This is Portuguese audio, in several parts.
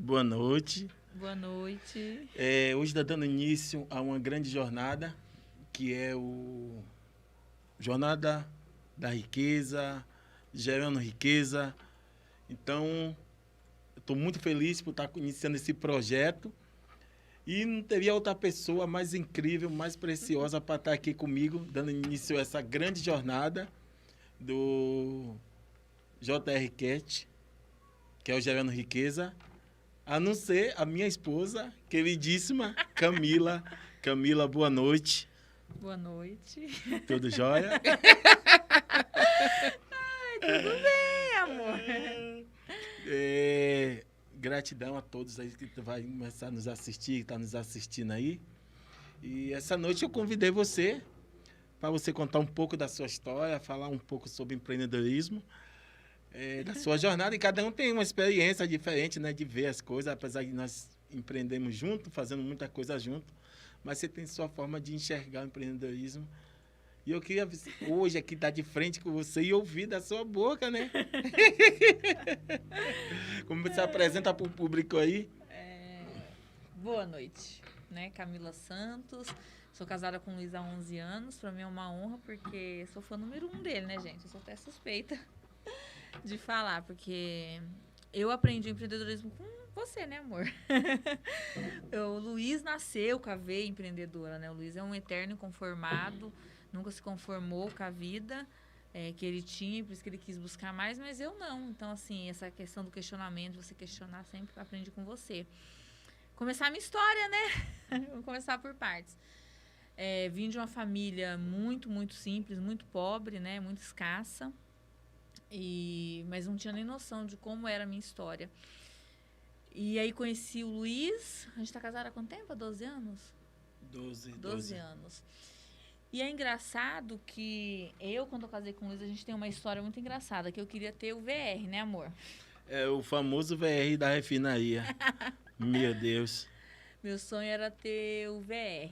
Boa noite. Boa noite. Hoje está dando início a uma grande jornada, que é o Jornada da Riqueza, gerando riqueza. Então, eu estou muito feliz por estar iniciando esse projeto. E não teria outra pessoa mais incrível, mais preciosa para estar aqui comigo, dando início a essa grande jornada do JR Cat, que é o Gerando Riqueza, a não ser a minha esposa, queridíssima Camila. Camila, boa noite. Boa noite. Tudo jóia? Ai, tudo bem, amor. Gratidão a todos aí que vai começar a nos assistir, que está nos assistindo aí. E essa noite eu convidei você para você contar um pouco da sua história, falar um pouco sobre empreendedorismo, da sua jornada. E cada um tem uma experiência diferente, né, de ver as coisas, apesar de nós empreendemos junto, fazendo muita coisa junto, mas você tem sua forma de enxergar o empreendedorismo. E eu queria hoje aqui estar de frente com você e ouvir da sua boca, né? Como você apresenta para o público aí? Boa noite, né? Camila Santos. Sou casada com o Luiz há 11 anos. Para mim é uma honra, porque sou fã número 1 dele, né, gente? Eu sou até suspeita de falar, porque eu aprendi empreendedorismo com você, né, amor? O Luiz nasceu com a veia empreendedora, né? O Luiz é um eterno inconformado, nunca se conformou com a vida que ele tinha, por isso que ele quis buscar mais, mas eu não. Então, assim, essa questão do questionamento, você questionar, sempre aprendi com você. Começar a minha história, né? Vamos começar por partes. Vim de uma família muito, muito simples, muito pobre, né? Muito escassa. Mas não tinha nem noção de como era a minha história. E aí conheci o Luiz. A gente tá casada há quanto tempo? Há 12 anos? 12 anos. E é engraçado que quando eu casei com o Luiz, a gente tem uma história muito engraçada, que eu queria ter o VR, né, amor? É o famoso VR da refinaria. Meu Deus. Meu sonho era ter o VR.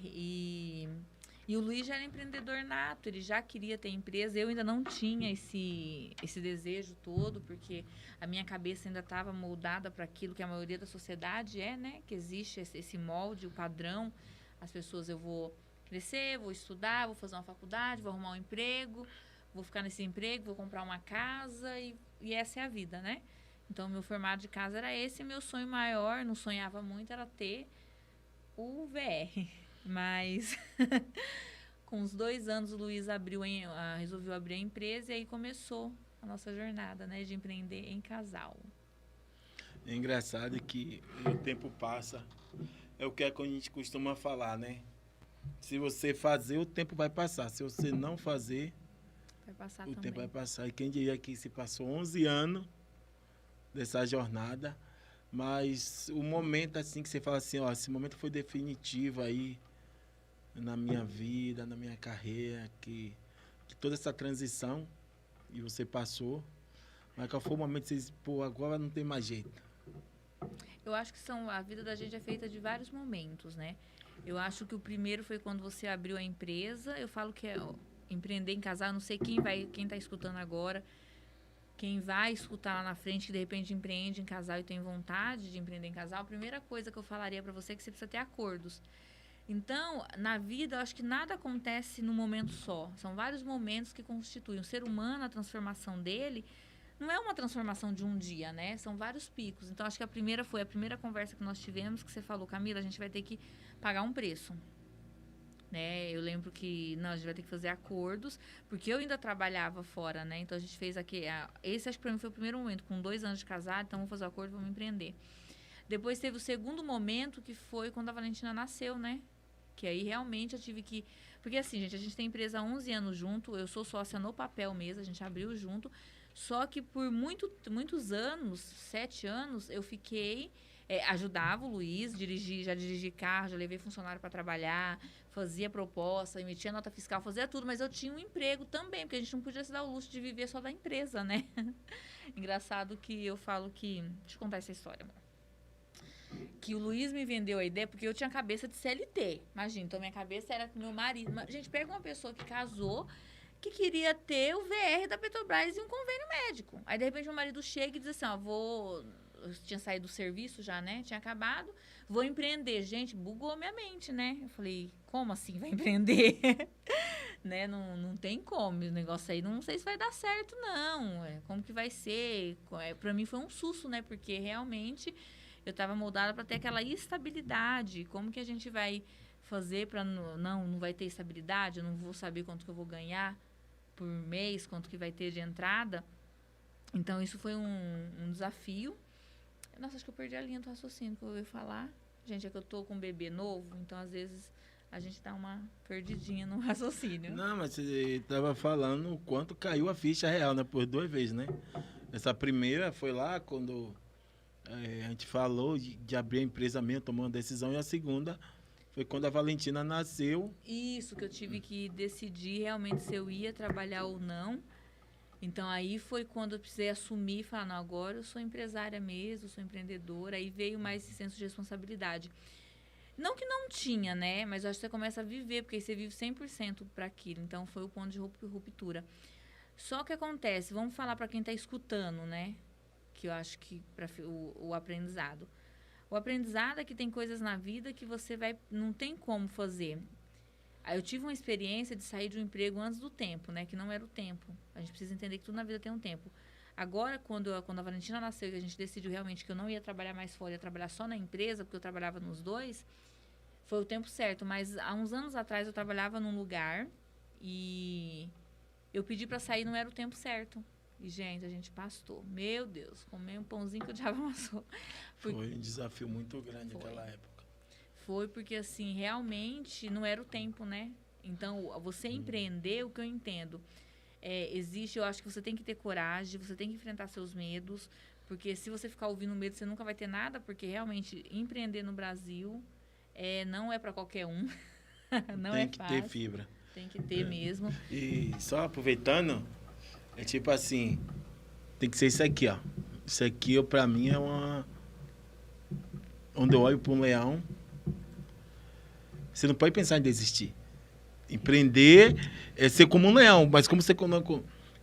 E o Luiz já era empreendedor nato, ele já queria ter empresa. Eu ainda não tinha esse desejo todo, porque a minha cabeça ainda estava moldada para aquilo que a maioria da sociedade né? Que existe esse molde, o padrão. As pessoas, eu vou crescer, vou estudar, vou fazer uma faculdade, vou arrumar um emprego, vou ficar nesse emprego, vou comprar uma casa e essa é a vida, né? Então, meu formato de casa era esse, meu sonho maior, não sonhava muito, era ter o VR. Mas, com uns 2 anos, o Luiz resolveu abrir a empresa e aí começou a nossa jornada, né, de empreender em casal. É engraçado que o tempo passa, é o que a gente costuma falar, né? Se você fazer, o tempo vai passar. Se você não fazer, vai passar o também. tempo vai passar. E quem diria que se passou 11 anos dessa jornada, mas o momento assim que você fala assim, ó, esse momento foi definitivo aí na minha vida, na minha carreira, que toda essa transição e você passou, mas qual foi o momento que você disse, pô, agora não tem mais jeito? Eu acho que a vida da gente é feita de vários momentos, né? Eu acho que o primeiro foi quando você abriu a empresa. Eu falo que empreender em casal, eu não sei quem tá escutando agora, quem vai escutar lá na frente, que de repente empreende em casal e tem vontade de empreender em casal, a primeira coisa que eu falaria pra você é que você precisa ter acordos. Então, na vida, eu acho que nada acontece num momento só. São vários momentos que constituem. O ser humano, a transformação dele, não é uma transformação de um dia, né? São vários picos. Então, acho que a primeira conversa que nós tivemos, que você falou, Camila, a gente vai ter que pagar um preço. Né? Eu lembro que, a gente vai ter que fazer acordos, porque eu ainda trabalhava fora, né? Então, a gente fez aqui... Esse, acho que pra mim foi o primeiro momento, com 2 anos de casado, então, vamos fazer o acordo, vamos empreender. Depois teve o segundo momento, que foi quando a Valentina nasceu, né? Que aí realmente eu tive que... Porque assim, gente, a gente tem empresa há 11 anos junto, eu sou sócia no papel mesmo, a gente abriu junto. Só que por muitos anos, 7 anos, eu fiquei... ajudava o Luiz, já dirigi carro, já levei funcionário para trabalhar, fazia proposta, emitia nota fiscal, fazia tudo. Mas eu tinha um emprego também, porque a gente não podia se dar o luxo de viver só da empresa, né? Engraçado que eu falo que... Deixa eu contar essa história, amor. Que o Luiz me vendeu a ideia porque eu tinha cabeça de CLT. Imagina, então minha cabeça era com meu marido. Gente, pega uma pessoa que casou, que queria ter o VR da Petrobras e um convênio médico. Aí, de repente, meu marido chega e diz assim, ó, eu tinha saído do serviço já, né? Tinha acabado. Vou empreender. Gente, bugou minha mente, né? Eu falei, como assim vai empreender? Né? Não tem como. O negócio aí não sei se vai dar certo, não. Como que vai ser? Pra mim foi um susto, né? Porque realmente eu tava moldada para ter aquela estabilidade. Como que a gente vai fazer para não vai ter estabilidade? Eu não vou saber quanto que eu vou ganhar por mês, quanto que vai ter de entrada. Então, isso foi um desafio. Nossa, acho que eu perdi a linha do raciocínio que eu ia falar. Gente, é que eu tô com um bebê novo, então, às vezes, a gente dá uma perdidinha no raciocínio. Não, mas você estava falando o quanto caiu a ficha real, né? Por 2 vezes, né? Essa primeira foi lá quando a gente falou de abrir a empresa mesmo, tomou uma decisão. E a segunda foi quando a Valentina nasceu. Isso, que eu tive que decidir realmente se eu ia trabalhar ou não. Então, aí foi quando eu precisei assumir e falar, não, agora eu sou empresária mesmo, sou empreendedora. Aí veio mais esse senso de responsabilidade. Não que não tinha, né? Mas eu acho que você começa a viver, porque aí você vive 100% para aquilo. Então, foi o ponto de ruptura. Só que acontece, vamos falar para quem está escutando, né? Que eu acho que para o aprendizado. O aprendizado é que tem coisas na vida que você não tem como fazer. Aí eu tive uma experiência de sair de um emprego antes do tempo, né? Que não era o tempo. A gente precisa entender que tudo na vida tem um tempo. Agora, quando a Valentina nasceu e a gente decidiu realmente que eu não ia trabalhar mais fora, ia trabalhar só na empresa, porque eu trabalhava nos dois, foi o tempo certo. Mas há uns anos atrás eu trabalhava num lugar e eu pedi para sair, não era o tempo certo. E, gente, a gente pastou. Meu Deus, comer um pãozinho que o diabo amassou. Foi um desafio muito grande naquela época. Foi porque, assim, realmente não era o tempo, né? Então, você empreender, o que eu entendo, existe, eu acho que você tem que ter coragem, você tem que enfrentar seus medos, porque se você ficar ouvindo medo, você nunca vai ter nada, porque realmente empreender no Brasil não é para qualquer um. Não tem é que fácil. ter fibra. Tem que ter mesmo. E só aproveitando, é tipo assim, tem que ser isso aqui, ó. Isso aqui, pra mim, é uma... Onde eu olho para um leão, você não pode pensar em desistir. Empreender é ser como um leão, mas como você...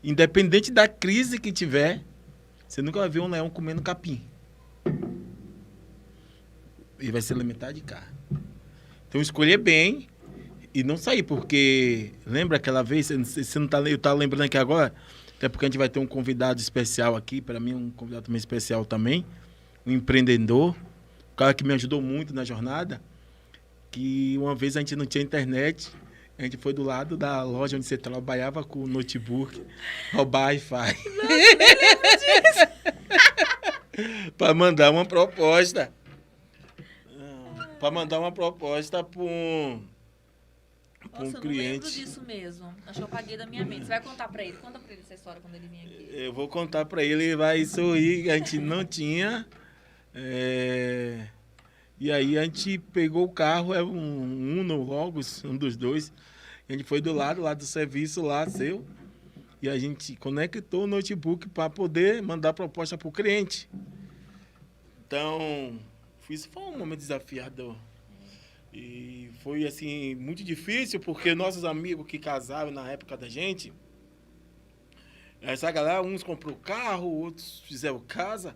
Independente da crise que tiver, você nunca vai ver um leão comendo capim. Ele vai se alimentar de carne. Então, escolher bem e não sair, porque... Lembra aquela vez? Você não tá, eu estava lembrando aqui agora, até porque a gente vai ter um convidado especial aqui, para mim um convidado também especial também, um empreendedor, um cara que me ajudou muito na jornada, que uma vez a gente não tinha internet, a gente foi do lado da loja onde você trabalhava com o notebook, roubar Wi-Fi. Para mandar uma proposta. Para mandar uma proposta para um Nossa, cliente. Eu não lembro disso mesmo. Acho que eu apaguei da minha mente. Você vai contar pra ele? Conta pra ele essa história quando ele vir aqui. Eu vou contar para ele, ele vai sorrir, a gente não tinha. E aí a gente pegou o carro, é um Uno Logos, um dos dois. A gente foi do lado lá do serviço lá seu. E a gente conectou o notebook para poder mandar proposta para o cliente. Então, isso foi um momento desafiador. E foi, assim, muito difícil, porque nossos amigos que casaram na época da gente, essa galera, uns comprou carro, outros fizeram casa,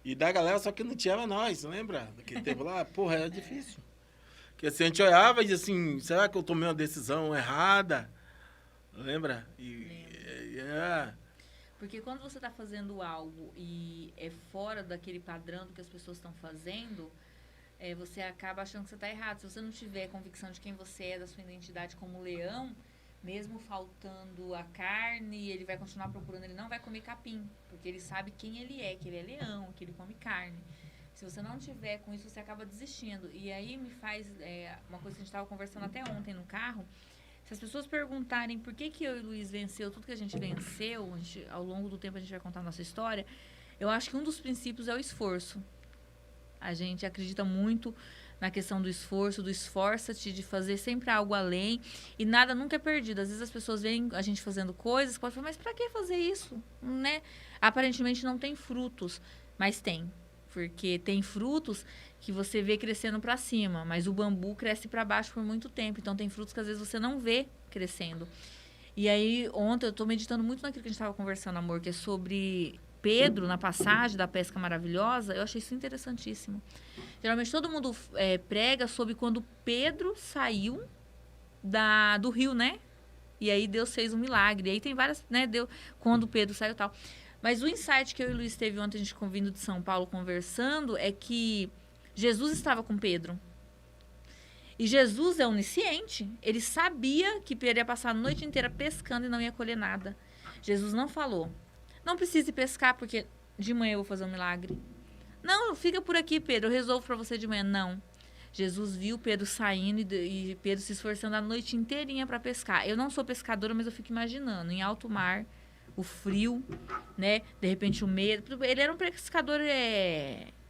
e da galera só que não tinha nós, lembra? Daquele tempo lá, porra, era difícil. Porque assim, a gente olhava e dizia assim, será que eu tomei uma decisão errada? Lembra? Porque quando você está fazendo algo e é fora daquele padrão do que as pessoas estão fazendo, você acaba achando que você está errado. Se você não tiver convicção de quem você é, da sua identidade como leão, mesmo faltando a carne, ele vai continuar procurando, ele não vai comer capim, porque ele sabe quem ele é, que ele é leão, que ele come carne. Se você não tiver com isso, você acaba desistindo. E aí me faz uma coisa que a gente estava conversando até ontem no carro. Se as pessoas perguntarem por que eu e o Luiz venceu tudo que a gente venceu, ao longo do tempo a gente vai contar a nossa história, eu acho que um dos princípios é o esforço. A gente acredita muito na questão do esforço, do esforça-te, de fazer sempre algo além, e nada nunca é perdido. Às vezes as pessoas veem a gente fazendo coisas, pode falar, mas pra que fazer isso? Né? Aparentemente não tem frutos, mas tem. Porque tem frutos que você vê crescendo para cima, mas o bambu cresce para baixo por muito tempo. Então, tem frutos que às vezes você não vê crescendo. E aí, ontem, eu tô meditando muito naquilo que a gente estava conversando, amor, que é sobre Pedro, na passagem da pesca maravilhosa, eu achei isso interessantíssimo. Geralmente todo mundo prega sobre quando Pedro saiu do rio, né? E aí Deus fez um milagre. E aí tem várias, né? Quando Pedro saiu e tal. Mas o insight que eu e o Luiz teve ontem, a gente vindo de São Paulo conversando, é que Jesus estava com Pedro. E Jesus é onisciente. Ele sabia que Pedro ia passar a noite inteira pescando e não ia colher nada. Jesus não falou: não precise pescar porque de manhã eu vou fazer um milagre. Não, fica por aqui, Pedro, eu resolvo para você de manhã. Não. Jesus viu Pedro saindo e Pedro se esforçando a noite inteirinha para pescar. Eu não sou pescadora, mas eu fico imaginando, em alto mar, o frio, né? De repente o medo. Ele era um pescador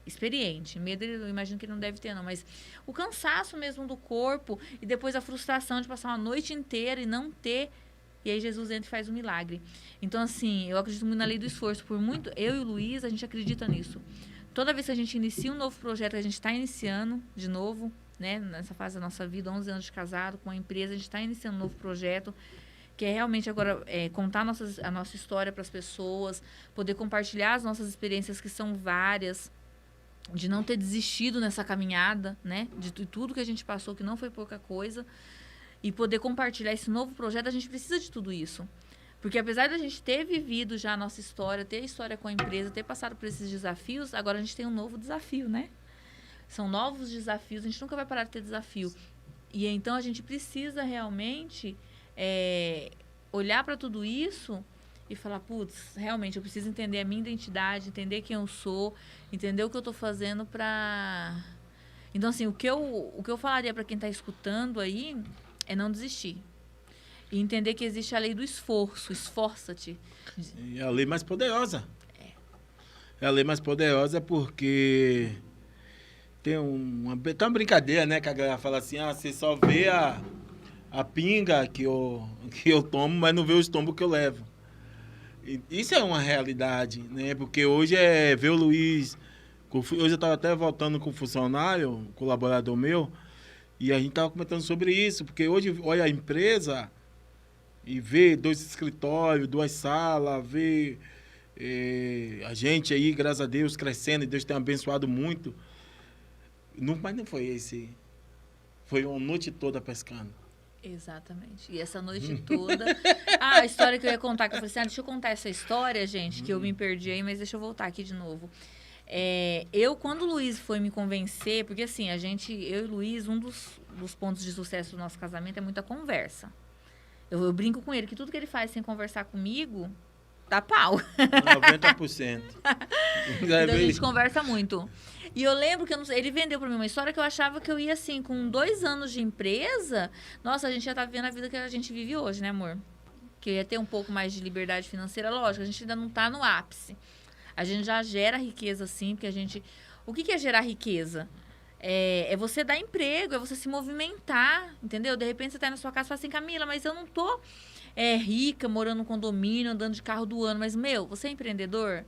experiente. Medo, eu imagino que ele não deve ter, não. Mas o cansaço mesmo do corpo e depois a frustração de passar uma noite inteira e não ter. E aí Jesus entra e faz um milagre. Então, assim, eu acredito muito na lei do esforço. Por muito, eu e o Luiz, a gente acredita nisso. Toda vez que a gente inicia um novo projeto, que a gente está iniciando de novo, né, nessa fase da nossa vida, 11 anos de casado, com a empresa, a gente está iniciando um novo projeto, que é realmente agora contar a nossa história para as pessoas, poder compartilhar as nossas experiências, que são várias, de não ter desistido nessa caminhada, né, de tudo que a gente passou, que não foi pouca coisa, e poder compartilhar esse novo projeto, a gente precisa de tudo isso. Porque apesar de a gente ter vivido já a nossa história, ter a história com a empresa, ter passado por esses desafios, agora a gente tem um novo desafio, né? São novos desafios, a gente nunca vai parar de ter desafio. E então a gente precisa realmente olhar para tudo isso e falar, putz, realmente eu preciso entender a minha identidade, entender quem eu sou, entender o que eu estou fazendo para... Então, assim, o que eu falaria para quem está escutando aí é não desistir. E entender que existe a lei do esforço. Esforça-te. É a lei mais poderosa. É a lei mais poderosa porque tem uma brincadeira, né? Que a galera fala assim, você só vê a pinga que eu tomo, mas não vê o estômago que eu levo. E isso é uma realidade, né? Porque hoje ver o Luiz... Hoje eu estava até voltando com um funcionário, um colaborador meu, e a gente estava comentando sobre isso, porque hoje olha a empresa... E ver 2 escritórios, 2 salas, ver a gente aí, graças a Deus, crescendo, e Deus tem abençoado muito. Mas não foi esse. Foi uma noite toda pescando. Exatamente. E essa noite toda... a história que eu ia contar, que eu falei assim, deixa eu contar essa história, gente, que eu me perdi aí, mas deixa eu voltar aqui de novo. Quando o Luiz foi me convencer, porque assim, eu e o Luiz, um dos pontos de sucesso do nosso casamento é muita conversa. Eu brinco com ele que tudo que ele faz sem conversar comigo, dá pau. 90%. Então a gente conversa muito. E eu lembro que ele vendeu pra mim uma história que eu achava que eu ia assim, com 2 anos de empresa, nossa, a gente já tá vivendo a vida que a gente vive hoje, né, amor? Que eu ia ter um pouco mais de liberdade financeira, lógico, a gente ainda não tá no ápice. A gente já gera riqueza, sim, porque a gente... O que é gerar riqueza? É você dar emprego, é você se movimentar, entendeu? De repente você tá aí na sua casa e fala assim, Camila, mas eu não tô rica, morando num condomínio, andando de carro do ano, mas, você é empreendedor?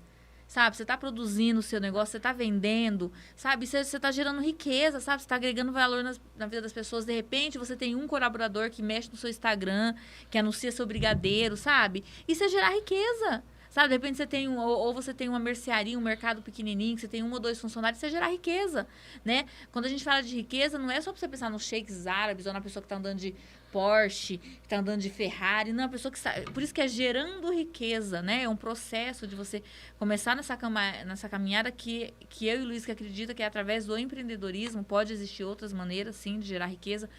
Sabe? Você tá produzindo o seu negócio, você tá vendendo, sabe? Você tá gerando riqueza, sabe? Você tá agregando valor na vida das pessoas. De repente, você tem um colaborador que mexe no seu Instagram, que anuncia seu brigadeiro, sabe? Isso é gerar riqueza. Sabe, de repente você tem ou você tem uma mercearia, um mercado pequenininho, que você tem 1 ou 2 funcionários, isso é gerar riqueza, né? Quando a gente fala de riqueza, não é só pra você pensar nos sheiks árabes ou na pessoa que tá andando de Porsche, que tá andando de Ferrari, não, a pessoa que está... Por isso que é gerando riqueza, né? É um processo de você começar nessa caminhada que eu e o Luiz que acredita que é através do empreendedorismo, pode existir outras maneiras, sim, de gerar riqueza,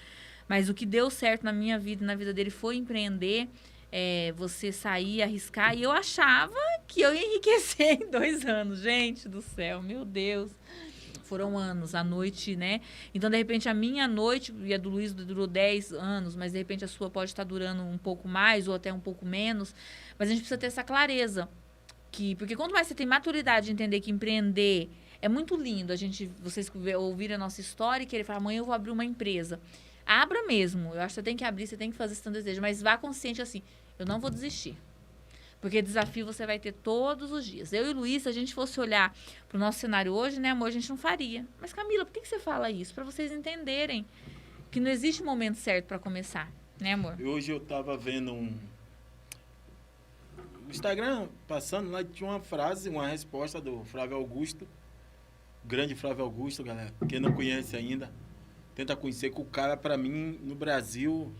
mas o que deu certo na minha vida e na vida dele foi empreender, você sair, arriscar, e eu achava que eu ia enriquecer em 2 anos. Gente do céu, meu Deus. Foram anos, a noite, né? Então, de repente, a minha noite, e a do Luiz durou 10 anos, mas de repente a sua pode estar durando um pouco mais ou até um pouco menos. Mas a gente precisa ter essa clareza. Porque quanto mais você tem maturidade de entender que empreender é muito lindo, vocês ouvirem a nossa história e querer falar, amanhã eu vou abrir uma empresa. Abra mesmo. Eu acho que você tem que abrir, você tem que fazer esse desejo, mas vá consciente assim, eu não vou desistir. Porque desafio você vai ter todos os dias. Eu e o Luiz, se a gente fosse olhar para o nosso cenário hoje, né, amor, a gente não faria. Mas, Camila, por que você fala isso? Para vocês entenderem que não existe um momento certo para começar, né, amor? Hoje eu estava vendo o Instagram, passando lá, tinha uma frase, uma resposta do Flávio Augusto. Grande Flávio Augusto, galera. Quem não conhece ainda, tenta conhecer, que o cara, pra mim, no Brasil,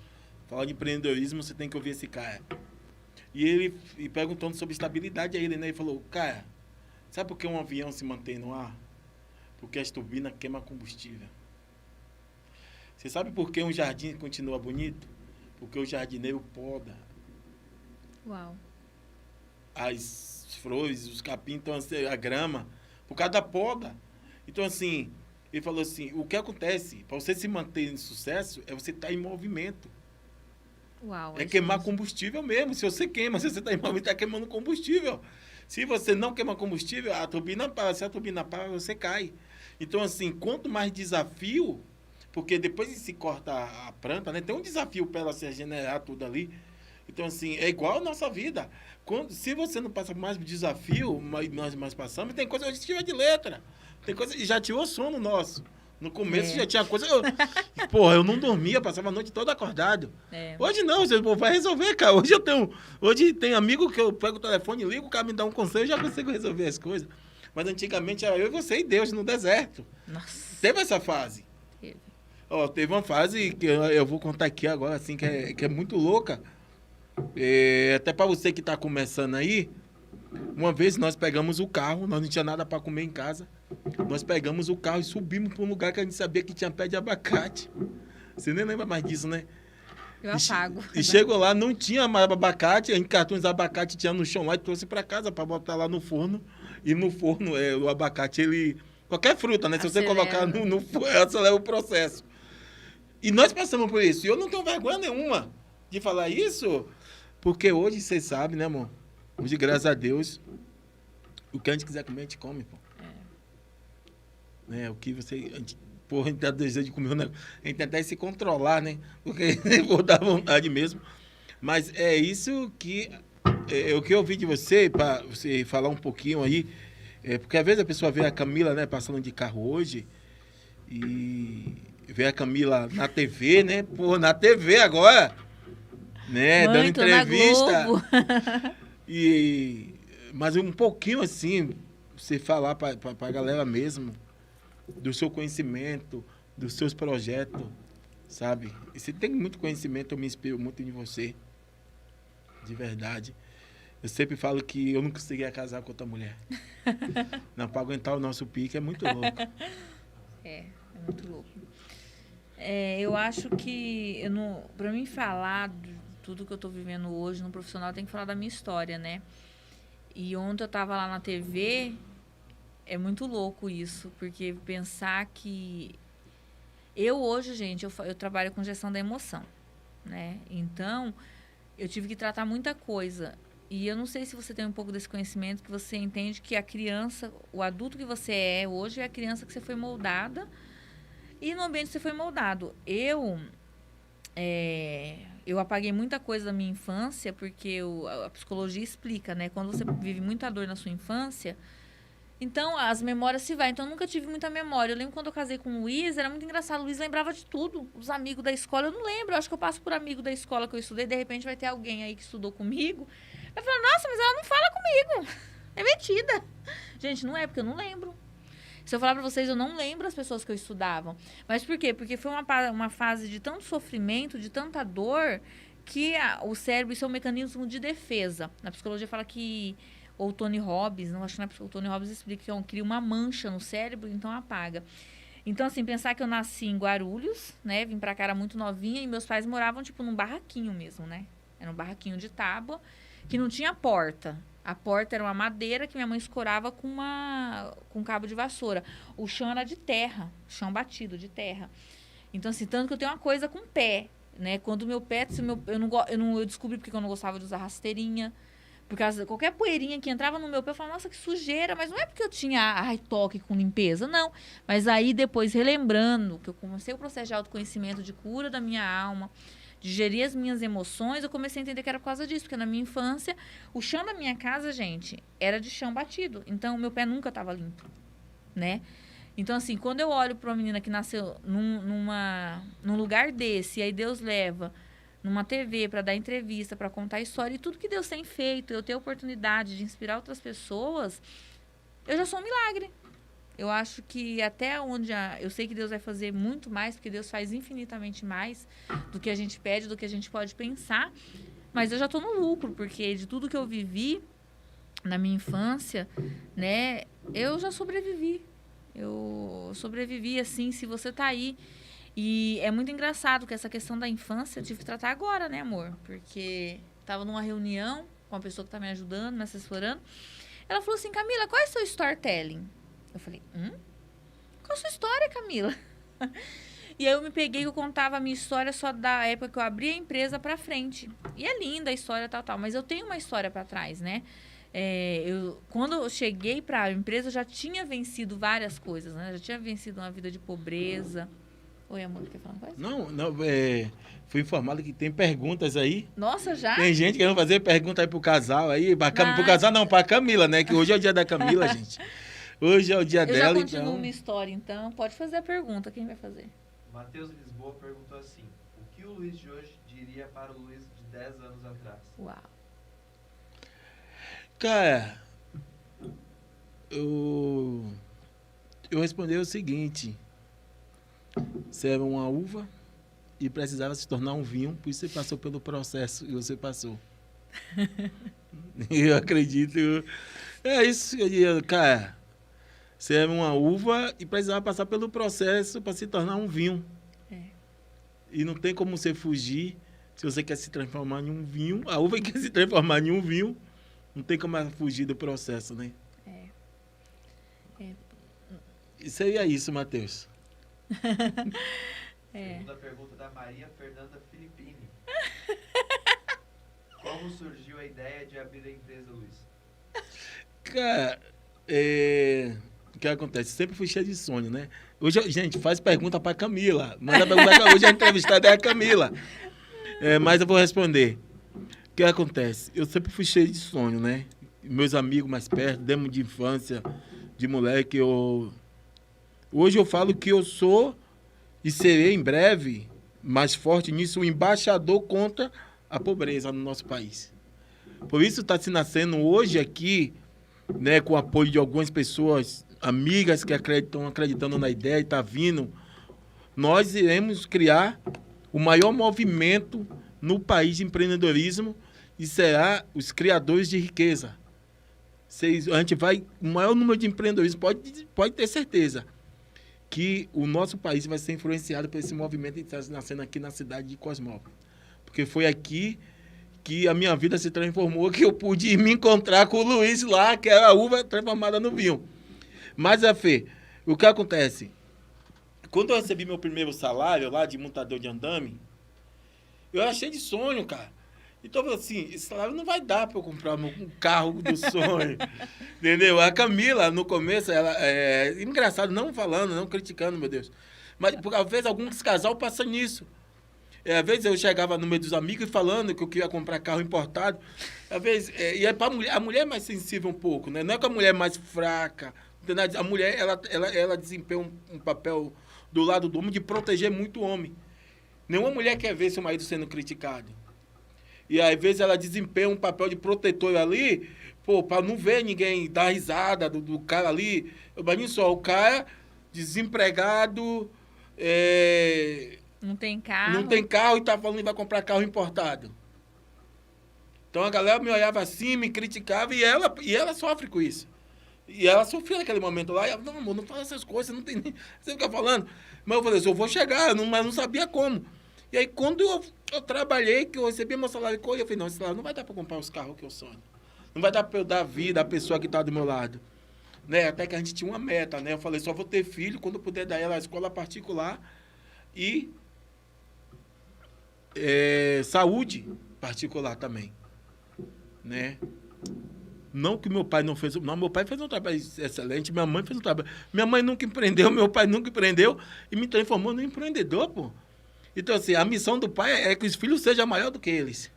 falar de empreendedorismo, você tem que ouvir esse cara. E ele perguntando sobre estabilidade a ele, né? Ele falou, cara, sabe por que um avião se mantém no ar? Porque as turbinas queimam combustível. Você sabe por que um jardim continua bonito? Porque o jardineiro poda Uau. as flores, os capins, então, a grama, por causa da poda. Então, assim, ele falou assim, o que acontece, para você se manter em sucesso, é você estar em movimento. Uau. É queimar combustível mesmo. Se você queima, se você está em movimento, está queimando combustível. Se você não queima combustível, a turbina para. Se a turbina para, você cai. Então, assim, quanto mais desafio, porque depois que se corta a planta, né? Tem um desafio para ela se regenerar tudo ali. Então, assim, é igual a nossa vida. Se você não passa por mais desafio, nós passamos, tem coisa hoje que tira de letra. Tem coisa que já tirou sono nosso. No começo já tinha coisa. Porra, eu não dormia, passava a noite toda acordado. Hoje não, você vai resolver, cara. Hoje tem amigo que eu pego o telefone, ligo, o cara me dá um conselho e já consigo resolver as coisas. Mas antigamente era eu e você e Deus no deserto. Nossa. Teve essa fase. Teve uma fase que eu vou contar aqui agora, assim, que é muito louca. Até para você que está começando aí, uma vez nós pegamos o carro, nós não tinha nada para comer em casa. Nós pegamos o carro e subimos para um lugar que a gente sabia que tinha pé de abacate. Você nem lembra mais disso, né? Eu apago. E chegou lá, não tinha mais abacate, a gente catou uns abacate, tinha no chão lá e trouxe para casa para botar lá no forno. E no forno, o abacate, ele... Qualquer fruta, né? Se você colocar no forno, acelera o processo. E nós passamos por isso. E eu não tenho vergonha nenhuma de falar isso, porque hoje, vocês sabem, né, amor? Hoje, graças a Deus, o que a gente quiser comer, a gente come, pô. O que você... A gente dá desejo de comer um negócio. A gente tenta se controlar, né? Porque vou dar vontade mesmo. Mas é isso que... o que eu ouvi de você, para você falar um pouquinho aí, porque às vezes a pessoa vê a Camila, né, passando de carro hoje, e vê a Camila na TV, né? Pô, na TV agora, né? Mãe, dando entrevista. Na Mas um pouquinho assim, você falar para a galera mesmo do seu conhecimento, dos seus projetos, sabe? E você tem muito conhecimento, eu me inspiro muito em você, de verdade. Eu sempre falo que eu não conseguia casar com outra mulher. Não, para aguentar o nosso pique é muito louco. É muito louco. Eu acho que, para mim falar de tudo que eu estou vivendo hoje no profissional, tem que falar da minha história, né? E ontem eu estava lá na TV, é muito louco isso, porque pensar que... Eu hoje, gente, eu trabalho com gestão da emoção, né? Então, eu tive que tratar muita coisa. E eu não sei se você tem um pouco desse conhecimento, que você entende que a criança, o adulto que você é hoje, é a criança que você foi moldada e no ambiente que você foi moldado. Eu apaguei muita coisa da minha infância, porque a psicologia explica, né? Quando você vive muita dor na sua infância, então as memórias se vai. Então eu nunca tive muita memória. Eu lembro quando eu casei com o Luiz, era muito engraçado. O Luiz lembrava de tudo. Os amigos da escola, eu não lembro. Eu acho que eu passo por amigo da escola que eu estudei, de repente vai ter alguém aí que estudou comigo. Vai falar, nossa, mas ela não fala comigo. É metida. Gente, não é, porque eu não lembro. Se eu falar pra vocês, eu não lembro as pessoas que eu estudava. Mas por quê? Porque foi uma fase de tanto sofrimento, de tanta dor, que o cérebro, isso é um mecanismo de defesa. Na psicologia fala que... Ou Tony Robbins, não acho que o Tony Robbins explica que cria uma mancha no cérebro, então apaga. Então, assim, pensar que eu nasci em Guarulhos, né? Vim pra cá, era muito novinha, e meus pais moravam, tipo, num barraquinho mesmo, né? Era um barraquinho de tábua, que não tinha porta. A porta era uma madeira que minha mãe escorava com um cabo de vassoura. O chão era de terra, chão batido de terra. Então, assim, tanto que eu tenho uma coisa com o pé, né? Quando o meu pé... Eu descobri porque eu não gostava de usar rasteirinha. Por causa qualquer poeirinha que entrava no meu pé, eu falava, nossa, que sujeira. Mas não é porque eu tinha toque com limpeza, não. Mas aí, depois, relembrando que eu comecei o processo de autoconhecimento, de cura da minha alma, de gerir as minhas emoções, eu comecei a entender que era por causa disso. Porque na minha infância, o chão da minha casa, gente, era de chão batido. Então, o meu pé nunca estava limpo, né? Então, assim, quando eu olho para uma menina que nasceu num lugar desse, e aí Deus leva numa TV, para dar entrevista, para contar história, e tudo que Deus tem feito, eu ter a oportunidade de inspirar outras pessoas, eu já sou um milagre. Eu acho que até onde eu sei que Deus vai fazer muito mais, porque Deus faz infinitamente mais do que a gente pede, do que a gente pode pensar, mas eu já estou no lucro, porque de tudo que eu vivi na minha infância, né, eu já sobrevivi. Eu sobrevivi, assim, se você tá aí. E é muito engraçado que essa questão da infância eu tive que tratar agora, né, amor? Porque tava numa reunião com uma pessoa que tá me ajudando, me assessorando. Ela falou assim, Camila, qual é o seu storytelling? Eu falei, qual é a sua história, Camila? E aí eu me peguei e eu contava a minha história só da época que eu abri a empresa pra frente. E é linda a história, tal, mas eu tenho uma história pra trás, né? Quando eu cheguei para a empresa, eu já tinha vencido várias coisas, né? Já tinha vencido uma vida de pobreza. Oi, amor, quer falar uma coisa? Não, fui informado que tem perguntas aí. Nossa, já? Tem gente querendo fazer pergunta aí pro casal aí. Pro casal não, pra Camila, né? Que hoje é o dia da Camila, gente. Hoje é o dia dela, já continuo então... minha história, então. Pode fazer a pergunta. Quem vai fazer? Matheus Lisboa perguntou assim, o que o Luiz de hoje diria para o Luiz de 10 anos atrás? Uau. Cara, eu respondi o seguinte: você era uma uva e precisava se tornar um vinho, por isso você passou pelo processo e você passou. Eu acredito. É isso que eu diria, cara. Você era uma uva e precisava passar pelo processo para se tornar um vinho. E não tem como você fugir se você quer se transformar em um vinho. A uva quer se transformar em um vinho. Não tem como fugir do processo, né? E seria isso, Matheus. Segunda pergunta da Maria Fernanda Filippini. Como surgiu a ideia de abrir a empresa, Luiz? Cara, o que acontece? Sempre fui cheio de sonho, né? Hoje, gente, faz pergunta para Camila. Manda pergunta, hoje a entrevistada é a Camila. Mas eu vou responder. O que acontece? Eu sempre fui cheio de sonho, né? Meus amigos mais perto, demo de infância, de moleque, hoje eu falo que eu sou e serei em breve mais forte nisso, o embaixador contra a pobreza no nosso país. Por isso está se nascendo hoje aqui, né, com o apoio de algumas pessoas, amigas que estão acreditando na ideia e está vindo, nós iremos criar o maior movimento no país de empreendedorismo e será os criadores de riqueza. A gente vai, o maior número de empreendedorismo, pode ter certeza, que o nosso país vai ser influenciado por esse movimento que está nascendo aqui na cidade de Cosmópolis. Porque foi aqui que a minha vida se transformou, que eu pude me encontrar com o Luiz lá, que era a uva transformada no vinho. Mas, Fê, o que acontece? Quando eu recebi meu primeiro salário lá de montador de andame, eu era cheio de sonho, cara. Então, assim, esse salário não vai dar para eu comprar um carro do sonho, entendeu? A Camila, no começo, ela engraçado, não falando, não criticando, meu Deus. Mas, por às vezes, alguns casal passam nisso. Às vezes, eu chegava no meio dos amigos falando que eu queria comprar carro importado. Às vezes, e para a mulher é mais sensível um pouco, né? Não é que a mulher é mais fraca. Entendeu? A mulher, ela desempenha um papel do lado do homem de proteger muito o homem. Nenhuma mulher quer ver seu marido sendo criticado. E às vezes ela desempenha um papel de protetor ali, para não ver ninguém dar risada do cara ali. Imagina só, o cara desempregado, não tem carro. Não tem carro e tá falando que vai comprar carro importado. Então a galera me olhava assim, me criticava e ela sofre com isso. E ela sofreu naquele momento lá. E ela, não, amor, não fala essas coisas, não tem nem... Você fica falando. Mas eu falei assim, eu vou chegar, mas não sabia como. E aí, quando eu trabalhei, que eu recebi meu salário, eu falei, não, esse salário não vai dar para comprar os carros que eu sonho. Não vai dar para eu dar vida à pessoa que está do meu lado. Né? Até que a gente tinha uma meta, né? Eu falei, só vou ter filho quando eu puder dar ela a escola particular e saúde particular também. Né? Não que meu pai não fez... Não, meu pai fez um trabalho excelente, minha mãe fez um trabalho... Minha mãe nunca empreendeu, meu pai nunca empreendeu e me transformou num empreendedor, pô. Então, assim, a missão do pai é que os filhos sejam maior do que eles.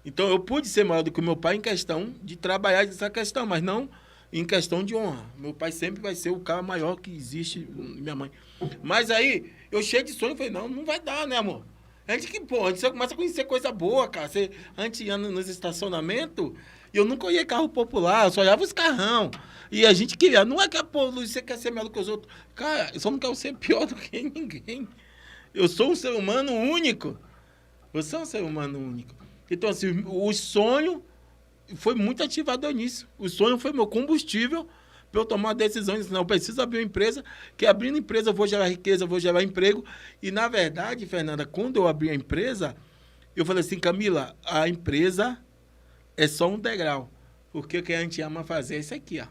Então, eu pude ser maior do que o meu pai em questão de trabalhar essa questão, mas não em questão de honra. Meu pai sempre vai ser o cara maior que existe, minha mãe. Mas aí, eu cheio de sonho, falei, não vai dar, né, amor? A gente só começa a conhecer coisa boa, cara. A gente ia nos estacionamentos e eu nunca olhei carro popular, eu só olhava os carrão. E a gente queria, não é que, pô, Luiz, você quer ser melhor do que os outros. Cara, eu só não quero ser pior do que ninguém. Eu sou um ser humano único. Você é um ser humano único. Então, assim, o sonho foi muito ativador nisso. O sonho foi meu combustível para eu tomar decisões. Não, eu preciso abrir uma empresa, que abrindo empresa eu vou gerar riqueza, eu vou gerar emprego. E, na verdade, Fernanda, quando eu abri a empresa, eu falei assim, Camila, a empresa é só um degrau. Porque o que a gente ama fazer é isso aqui, ó.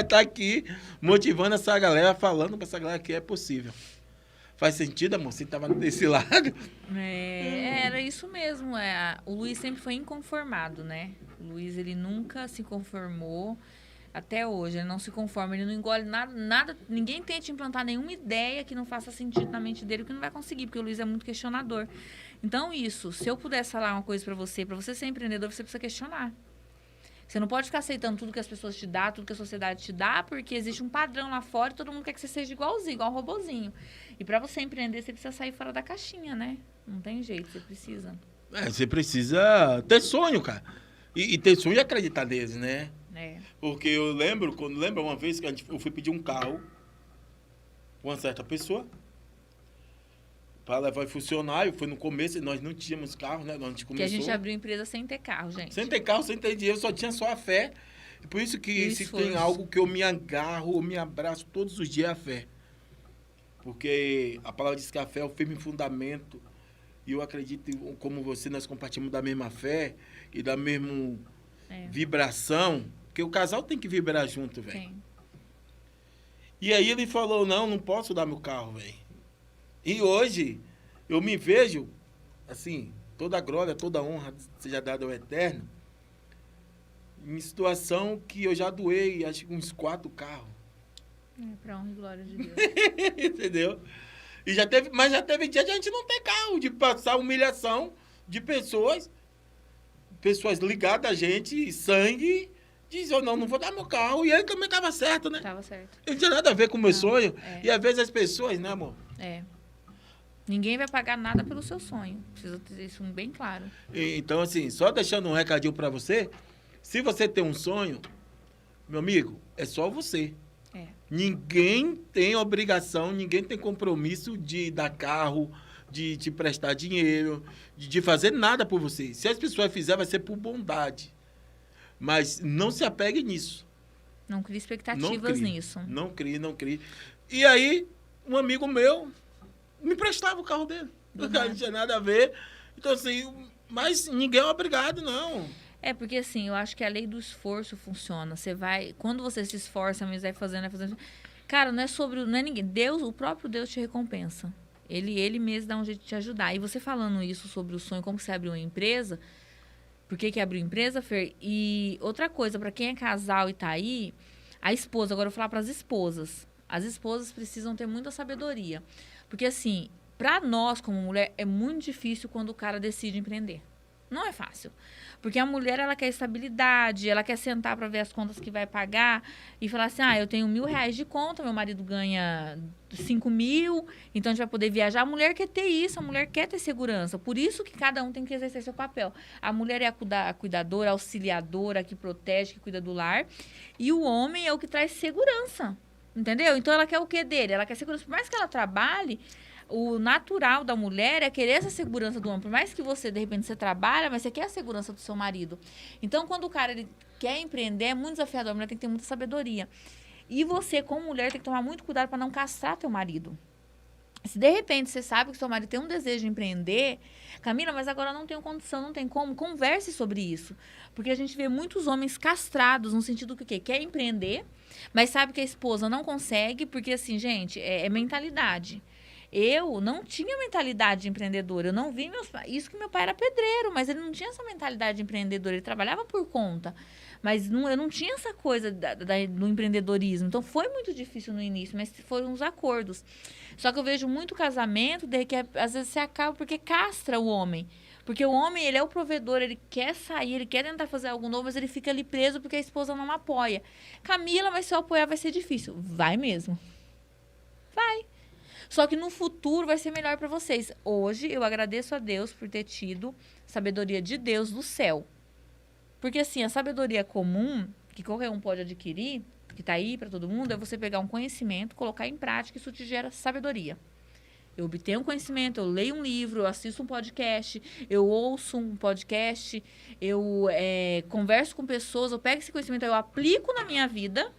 Tá aqui motivando essa galera, falando para essa galera que é possível. Faz sentido, amor? Você estava desse lado? Era isso mesmo. O Luiz sempre foi inconformado, né? O Luiz, ele nunca se conformou. Até hoje, ele não se conforma, ele não engole nada, ninguém tenta implantar nenhuma ideia que não faça sentido na mente dele, que não vai conseguir, porque o Luiz é muito questionador. Então, se eu pudesse falar uma coisa para você ser empreendedor, você precisa questionar. Você não pode ficar aceitando tudo que as pessoas te dão, tudo que a sociedade te dá, porque existe um padrão lá fora e todo mundo quer que você seja igualzinho, igual um robozinho. E para você empreender, você precisa sair fora da caixinha, né? Não tem jeito, você precisa. Você precisa ter sonho, cara. E ter sonho e acreditar neles, né? Porque eu lembro uma vez que eu fui pedir um carro para uma certa pessoa para levar funcionário. Foi no começo, nós não tínhamos carro, né? A gente começou. Que a gente abriu empresa sem ter carro, gente. Sem ter carro, sem ter dinheiro, só tinha só a fé. E por isso que se tem algo que eu me agarro, eu me abraço todos os dias, é a fé. Porque a palavra diz que a fé é o firme fundamento. E eu acredito, como você, nós compartilhamos da mesma fé e da mesma vibração. Porque o casal tem que vibrar junto, velho. E aí ele falou, não posso dar meu carro, velho. E hoje eu me vejo, assim, toda a glória, toda a honra seja dada ao Eterno, em situação que eu já doei, acho que uns 4 carros. Pra honra e glória de Deus. Entendeu? Mas já teve dia de a gente não ter carro, de passar humilhação de pessoas ligadas a gente, sangue, diz, não vou dar meu carro. E ele também estava certo, né? Tava certo. Não tinha nada a ver com o meu sonho. E às vezes as pessoas, né, amor? Ninguém vai pagar nada pelo seu sonho. Precisa ter isso bem claro. Então, assim, só deixando um recadinho para você, se você tem um sonho, meu amigo, é só você. Ninguém tem obrigação, ninguém tem compromisso de dar carro, de te prestar dinheiro, de fazer nada por você. Se as pessoas fizerem, vai ser por bondade. Mas não se apegue nisso. Não crie expectativas nisso. Não crie. E aí, um amigo meu me emprestava o carro dele. Não tinha nada a ver. Então, assim, mas ninguém é obrigado, não. Porque assim, eu acho que a lei do esforço funciona. Quando você se esforça, mas vai fazendo. Cara, não é ninguém. Deus, o próprio Deus te recompensa. Ele mesmo dá um jeito de te ajudar. E você falando isso sobre o sonho, como você abriu uma empresa, por que abriu empresa, Fer? E outra coisa, para quem é casal e tá aí, a esposa, agora eu vou falar para as esposas. As esposas precisam ter muita sabedoria. Porque assim, para nós como mulher, é muito difícil quando o cara decide empreender. Não é fácil. Porque a mulher, ela quer estabilidade, ela quer sentar para ver as contas que vai pagar e falar assim, eu tenho R$1.000 de conta, meu marido ganha 5.000, então a gente vai poder viajar. A mulher quer ter isso, a mulher quer ter segurança. Por isso que cada um tem que exercer seu papel. A mulher é a cuidadora, a auxiliadora, a que protege, que cuida do lar. E o homem é o que traz segurança, entendeu? Então ela quer o quê dele? Ela quer segurança. Por mais que ela trabalhe, o natural da mulher é querer essa segurança do homem. Por mais que você, de repente, você trabalha, mas você quer a segurança do seu marido. Então, quando o cara ele quer empreender, é muito desafiador. A mulher tem que ter muita sabedoria. E você, como mulher, tem que tomar muito cuidado para não castrar teu marido. Se, de repente, você sabe que seu marido tem um desejo de empreender, Camila, mas agora não tenho condição, não tem como, converse sobre isso. Porque a gente vê muitos homens castrados, no sentido que o quê? Quer empreender, mas sabe que a esposa não consegue, porque, assim, gente, é mentalidade. Eu não tinha mentalidade de empreendedora. Eu não vi isso que meu pai era pedreiro, mas ele não tinha essa mentalidade de empreendedor. Ele trabalhava por conta. Mas eu não tinha essa coisa do empreendedorismo. Então, foi muito difícil no início, mas foram uns acordos. Só que eu vejo muito casamento que às vezes se acaba porque castra o homem. Porque o homem, ele é o provedor, ele quer sair, ele quer tentar fazer algo novo, mas ele fica ali preso porque a esposa não apoia. Camila, mas se eu apoiar vai ser difícil. Vai mesmo. Vai. Só que no futuro vai ser melhor para vocês. Hoje, eu agradeço a Deus por ter tido sabedoria de Deus do céu. Porque, assim, a sabedoria comum, que qualquer um pode adquirir, que tá aí para todo mundo, é você pegar um conhecimento, colocar em prática, isso te gera sabedoria. Eu obtenho um conhecimento, eu leio um livro, eu assisto um podcast, eu ouço um podcast, eu converso com pessoas, eu pego esse conhecimento, eu aplico na minha vida,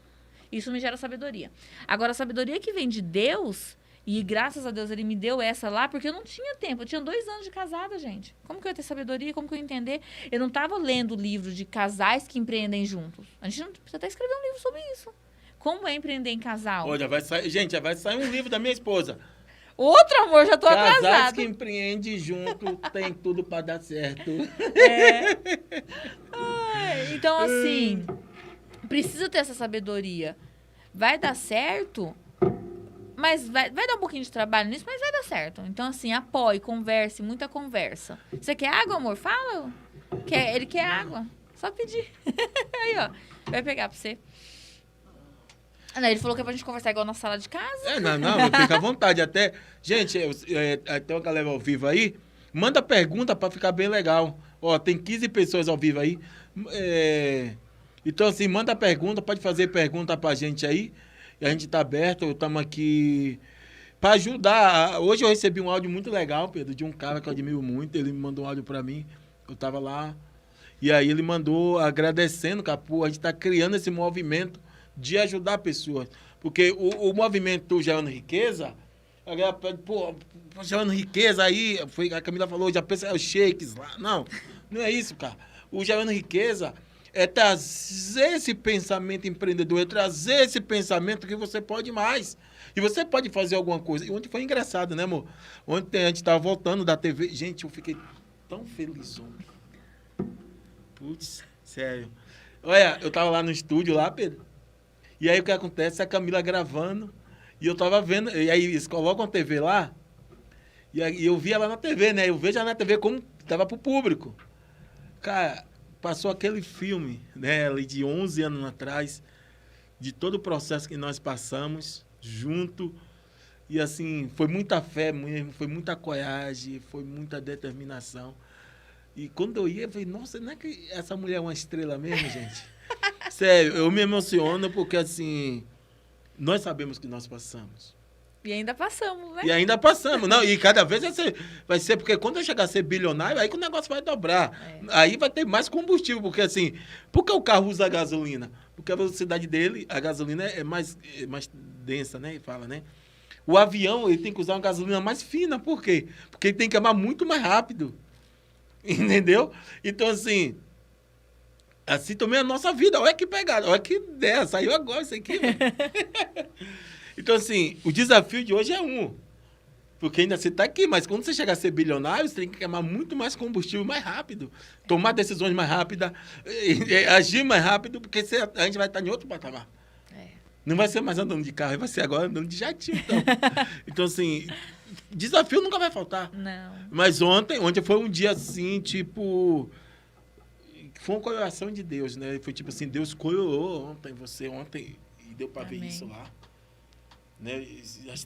isso me gera sabedoria. Agora, a sabedoria que vem de Deus, e graças a Deus ele me deu essa lá, porque eu não tinha tempo, eu tinha 2 anos de casada, gente. Como que eu ia ter sabedoria? Como que eu ia entender? Eu não estava lendo livro de casais que empreendem juntos. A gente não precisa até escrever um livro sobre isso. Como é empreender em casal? Ó, já vai sair um livro da minha esposa. Outro, amor, já tô Casais atrasada. que empreendem junto tem tudo para dar certo. Então, assim, precisa ter essa sabedoria. Vai dar certo, mas vai dar um pouquinho de trabalho nisso, mas vai dar certo. Então, assim, apoie, converse, muita conversa. Você quer água, amor? Fala. Ele quer água. Só pedir. Aí, ó, vai pegar pra você. Não, ele falou que é pra gente conversar igual na sala de casa. Não, fica à vontade. Até, gente, até uma galera ao vivo aí, manda pergunta pra ficar bem legal. Ó, tem 15 pessoas ao vivo aí. Então, assim, manda pergunta, pode fazer pergunta pra gente aí. E a gente tá aberto, estamos aqui pra ajudar. Hoje eu recebi um áudio muito legal, Pedro, de um cara que eu admiro muito. Ele me mandou um áudio pra mim, eu tava lá. E aí ele mandou agradecendo, Capu, a gente tá criando esse movimento de ajudar pessoas. Porque o movimento Gerando Riqueza, a galera pede, pô, Gerando Riqueza aí, a Camila falou, já pensa os shakes lá. Não é isso, cara. O Gerando Riqueza é trazer esse pensamento empreendedor, é trazer esse pensamento que você pode mais. E você pode fazer alguma coisa. E ontem foi engraçado, né, amor? Ontem a gente tava voltando da TV. Gente, eu fiquei tão feliz ontem. Putz, sério. Olha, eu tava lá no estúdio, lá, Pedro. E aí o que acontece? A Camila gravando, e eu tava vendo, e aí eles colocam a TV lá, e aí eu vi ela na TV, né? Eu vejo ela na TV como tava pro público. Cara, passou aquele filme, né, ali de 11 anos atrás, de todo o processo que nós passamos junto, e assim, foi muita fé mesmo, foi muita coragem, foi muita determinação. E quando eu ia, eu falei, nossa, não é que essa mulher é uma estrela mesmo, gente? Sério, eu me emociono porque, assim, nós sabemos que nós passamos. E ainda passamos, né? E ainda passamos. Não, e cada vez vai ser porque quando eu chegar a ser bilionário, aí que o negócio vai dobrar. Aí vai ter mais combustível, porque, assim, por que o carro usa gasolina? Porque a velocidade dele, a gasolina é mais densa, né? Fala, né? O avião, ele tem que usar uma gasolina mais fina. Por quê? Porque ele tem que queimar muito mais rápido. Entendeu? Então, assim também é a nossa vida. Olha que pegada, olha que ideia. Saiu agora isso aqui. Então, assim, o desafio de hoje é porque ainda você está aqui, mas quando você chegar a ser bilionário, você tem que queimar muito mais combustível mais rápido, tomar decisões mais rápidas, agir mais rápido, porque a gente vai estar em outro patamar. Não vai ser mais andando de carro, vai ser agora andando de jatinho. Então, assim, desafio nunca vai faltar. Não. Mas ontem foi um dia assim, tipo... Foi uma coloração de Deus, né? Foi tipo assim, Deus colorou ontem, e deu para ver isso lá. Né?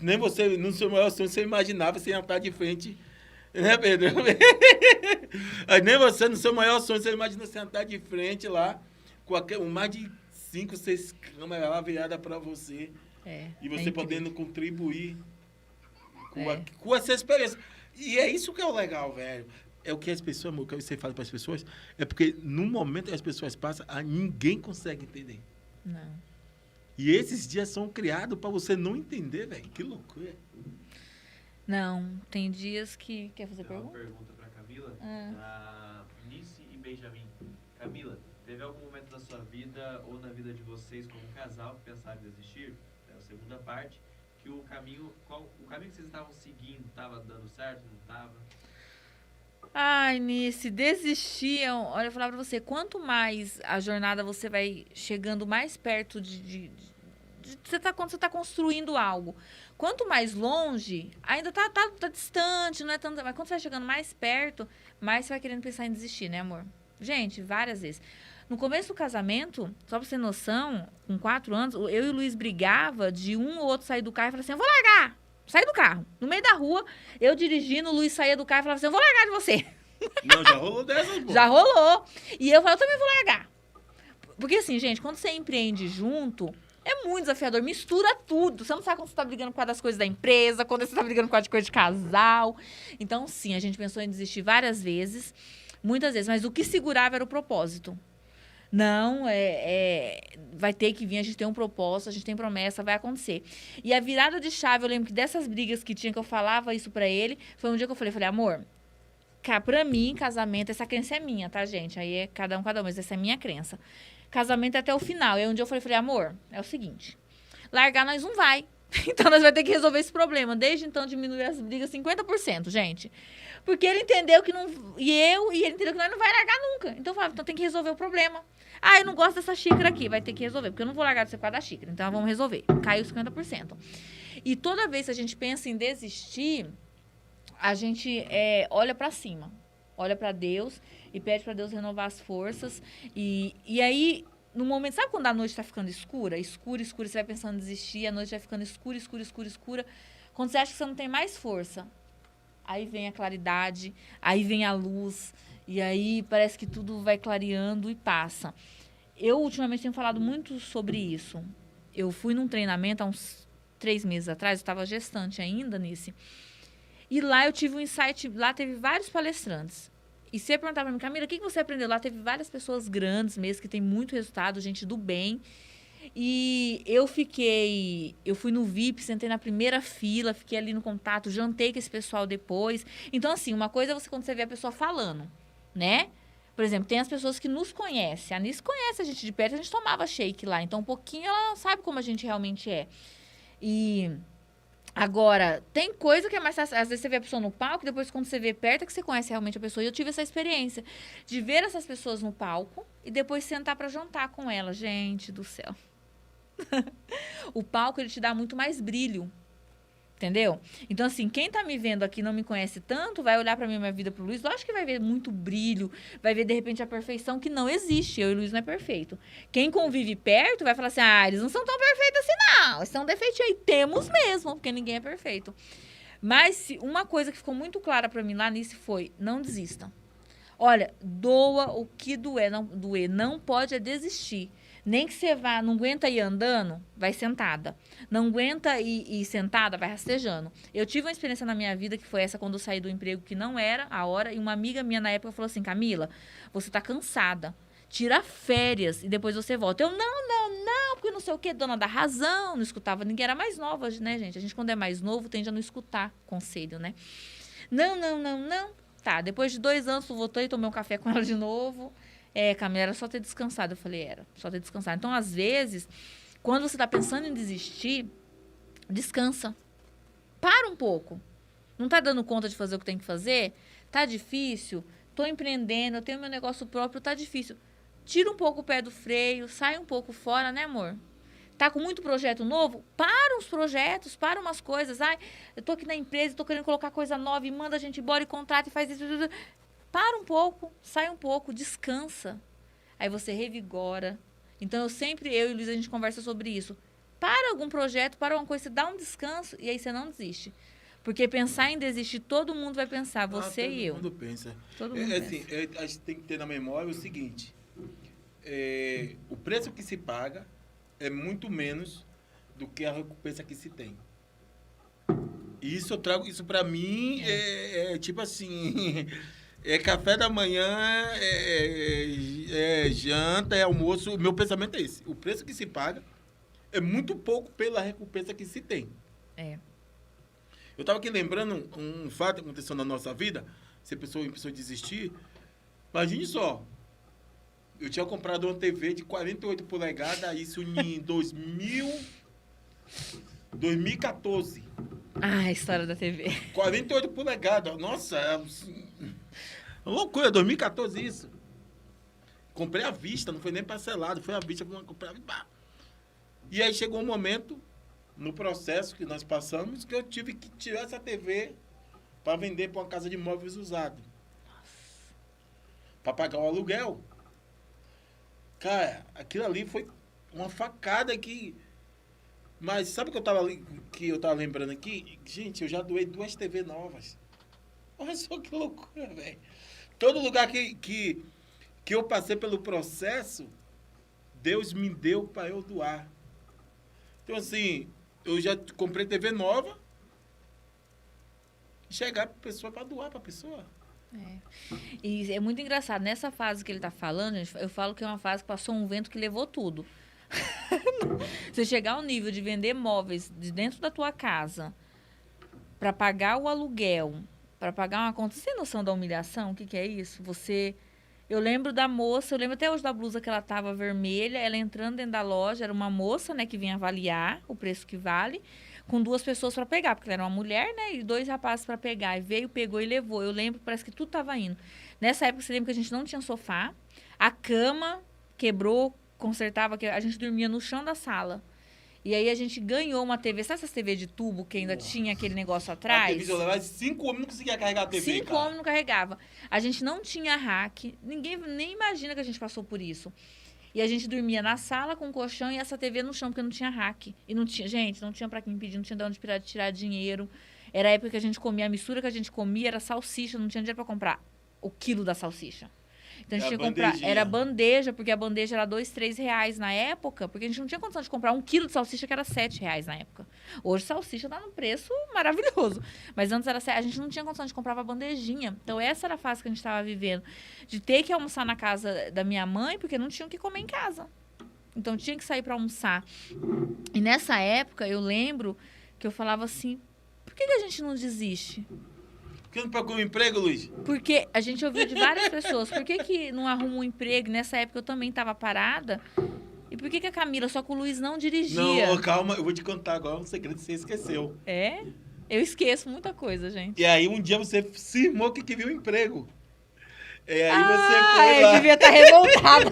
Nem você, no seu maior sonho, você imaginava você ia estar de frente, né, Pedro? Nem você, no seu maior sonho, você imagina você estar de frente lá, com mais de 5, 6 câmeras lá viradas para você. E você podendo contribuir com essa experiência. E é isso que é o legal, velho. É o que as pessoas, o que você fala para as pessoas, é porque no momento que as pessoas passam, ninguém consegue entender. Não. E esses dias são criados para você não entender, velho. Que loucura. Não, tem dias que... Quer fazer pergunta? Uma pergunta para Camila, da Nice e Benjamin. Camila, teve algum momento da sua vida ou na vida de vocês como casal que pensaram em desistir? É a segunda parte. Que o caminho que vocês estavam seguindo estava dando certo, não estava? Ai, Nice, desistiam. Olha, eu falava pra você, quanto mais a jornada você vai chegando mais perto quando você tá construindo algo. Quanto mais longe, ainda tá distante, não é tanto. Mas quando você vai chegando mais perto, mais você vai querendo pensar em desistir, né, amor? Gente, várias vezes. No começo do casamento, só pra você ter noção, com 4 anos, eu e o Luiz brigava de um ou outro sair do carro e falar assim, eu vou largar. Saí do carro. No meio da rua, eu dirigindo, o Luiz saía do carro e falava assim, eu vou largar de você. Não, já rolou dessas, pô. Já rolou. E eu falei, eu também vou largar. Porque assim, gente, quando você empreende junto, é muito desafiador. Mistura tudo. Você não sabe quando você tá brigando por causa das coisas da empresa, quando você tá brigando por causa de coisa de casal. Então, sim, a gente pensou em desistir várias vezes. Muitas vezes. Mas o que segurava era o propósito. Não, vai ter que vir, a gente tem um propósito, a gente tem promessa, vai acontecer. E a virada de chave, eu lembro que dessas brigas que tinha, que eu falava isso pra ele, foi um dia que eu falei, amor, pra mim, casamento, essa crença é minha, tá, gente? Aí é cada um, mas essa é minha crença. Casamento é até o final. E aí um dia eu falei, amor, é o seguinte, largar nós não vai. Então nós vamos ter que resolver esse problema. Desde então diminuir as brigas 50%, gente. Porque ele entendeu que não... E ele entendeu que nós não vai largar nunca. Então eu falava, então tem que resolver o problema. Ah, eu não gosto dessa xícara aqui, vai ter que resolver. Porque eu não vou largar de você por causa da xícara. Então vamos resolver. Caiu 50%. E toda vez que a gente pensa em desistir, a gente olha pra cima. Olha pra Deus e pede pra Deus renovar as forças. E aí, no momento... Sabe quando a noite tá ficando escura? Escura, você vai pensando em desistir, a noite vai ficando escura. Quando você acha que você não tem mais força, aí vem a claridade, aí vem a luz, e aí parece que tudo vai clareando e passa. Eu, ultimamente, tenho falado muito sobre isso. Eu fui num treinamento há uns 3 meses atrás, eu estava gestante ainda nisso. E lá eu tive um insight, lá teve vários palestrantes. E você perguntar pra mim, Camila, o que você aprendeu lá? Teve várias pessoas grandes mesmo, que tem muito resultado, gente do bem. E eu fui no VIP, sentei na primeira fila, fiquei ali no contato, jantei com esse pessoal depois. Então, assim, uma coisa é quando você vê a pessoa falando, né? Por exemplo, tem as pessoas que nos conhecem. A Anice conhece a gente de perto, a gente tomava shake lá. Então, um pouquinho ela sabe como a gente realmente é. E... Agora, tem coisa que é mais fácil. Às vezes você vê a pessoa no palco, depois quando você vê perto é que você conhece realmente a pessoa. E eu tive essa experiência de ver essas pessoas no palco e depois sentar pra jantar com elas. Gente do céu. O palco, ele te dá muito mais brilho. Entendeu? Então, assim, quem tá me vendo aqui não me conhece tanto, vai olhar pra mim, minha vida, pro Luiz, lógico que vai ver muito brilho, vai ver, de repente, a perfeição que não existe. Eu e o Luiz não é perfeito. Quem convive perto vai falar assim, eles não são tão perfeitos assim, não. Eles são defeitinhos aí. Temos mesmo, porque ninguém é perfeito. Mas uma coisa que ficou muito clara pra mim lá nisso foi, não desistam. Olha, doa o que doer, não pode desistir. Nem que você vá, não aguenta ir andando, vai sentada. Não aguenta ir sentada, vai rastejando. Eu tive uma experiência na minha vida que foi essa quando eu saí do emprego que não era a hora. E uma amiga minha na época falou assim, Camila, você tá cansada. Tira férias e depois você volta. Eu, não, porque não sei o quê, dona da razão. Não escutava ninguém, era mais nova, né, gente? A gente quando é mais novo tende a não escutar conselho, né? Não. Tá, depois de 2 anos, eu voltei, tomei um café com ela de novo. Camila, era só ter descansado. Eu falei, era só ter descansado. Então, às vezes, quando você tá pensando em desistir, descansa. Para um pouco. Não tá dando conta de fazer o que tem que fazer? Tá difícil? Tô empreendendo, eu tenho meu negócio próprio, tá difícil. Tira um pouco o pé do freio, sai um pouco fora, né, amor? Tá com muito projeto novo? Para uns projetos, para umas coisas. Eu tô aqui na empresa, tô querendo colocar coisa nova e manda a gente embora e contrata e faz isso. Para um pouco, sai um pouco, descansa. Aí você revigora. Então, eu e o Luiz, a gente conversa sobre isso. Para algum projeto, para alguma coisa, você dá um descanso e aí você não desiste. Porque pensar em desistir, todo mundo vai pensar, você e eu. Todo mundo pensa. Todo mundo pensa. Assim, a gente tem que ter na memória o seguinte. O preço que se paga é muito menos do que a recompensa que se tem. E isso eu trago, isso pra mim tipo assim... É café da manhã, janta, é almoço. Meu pensamento é esse. O preço que se paga é muito pouco pela recompensa que se tem. Eu estava aqui lembrando um fato que aconteceu na nossa vida. Se a pessoa desistir, imagine só. Eu tinha comprado uma TV de 48 polegadas, isso em 2014. A história da TV. 48 polegadas. Nossa, loucura, 2014 isso. Comprei à vista, não foi nem parcelado, foi à vista, comprei à vista. E aí chegou um momento, no processo que nós passamos, que eu tive que tirar essa TV para vender para uma casa de móveis usado. Para pagar o aluguel. Cara, aquilo ali foi uma facada que Mas sabe o que eu tava lembrando aqui? Gente, eu já doei 2 TV novas. Olha só que loucura, velho. Todo lugar que eu passei pelo processo, Deus me deu para eu doar. Então, assim, eu já comprei TV nova, chegar para pessoa para doar para a pessoa. E é muito engraçado. Nessa fase que ele tá falando, gente, eu falo que é uma fase que passou um vento que levou tudo. Você chegar ao nível de vender móveis de dentro da tua casa para pagar o aluguel, para pagar uma conta, você tem noção da humilhação? O que é isso? Eu lembro da moça, eu lembro até hoje da blusa que ela tava vermelha, ela entrando dentro da loja, era uma moça, né, que vinha avaliar o preço que vale, com 2 pessoas para pegar, porque ela era uma mulher, né, e 2 rapazes para pegar, e veio, pegou e levou. Eu lembro, parece que tudo tava indo. Nessa época, você lembra que a gente não tinha sofá, a cama quebrou, consertava, que a gente dormia no chão da sala. E aí a gente ganhou uma TV, sabe essas TV de tubo que ainda tinha aquele negócio atrás? A TV, eu levava 5 homens, não conseguia carregar a TV, 5 homens não carregava. A gente não tinha rack, ninguém nem imagina que a gente passou por isso. E a gente dormia na sala com o colchão e essa TV no chão, porque não tinha rack. E não tinha, gente, não tinha pra quem pedir, não tinha de onde tirar dinheiro. Era a época que a gente comia, a mistura que a gente comia era salsicha, não tinha dinheiro pra comprar o quilo da salsicha. Então a gente tinha que comprar, era bandeja, porque a bandeja era R$2, R$3 na época, porque a gente não tinha condição de comprar 1 quilo de salsicha, que era R$7 na época. Hoje salsicha tá num preço maravilhoso. Mas antes era a gente não tinha condição de comprar uma bandejinha. Então essa era a fase que a gente estava vivendo. De ter que almoçar na casa da minha mãe, porque não tinha o que comer em casa. Então tinha que sair para almoçar. E nessa época eu lembro que eu falava assim, por que a gente não desiste? Por que não procura um emprego, Luiz? Porque a gente ouviu de várias pessoas. Por que não arruma um emprego? Nessa época eu também estava parada. E por que a Camila, só que o Luiz não dirigia? Não, calma, eu vou te contar agora um segredo que você esqueceu. É? Eu esqueço muita coisa, gente. E aí um dia você cismou que queria um emprego. E aí você foi lá. Eu devia estar revoltada.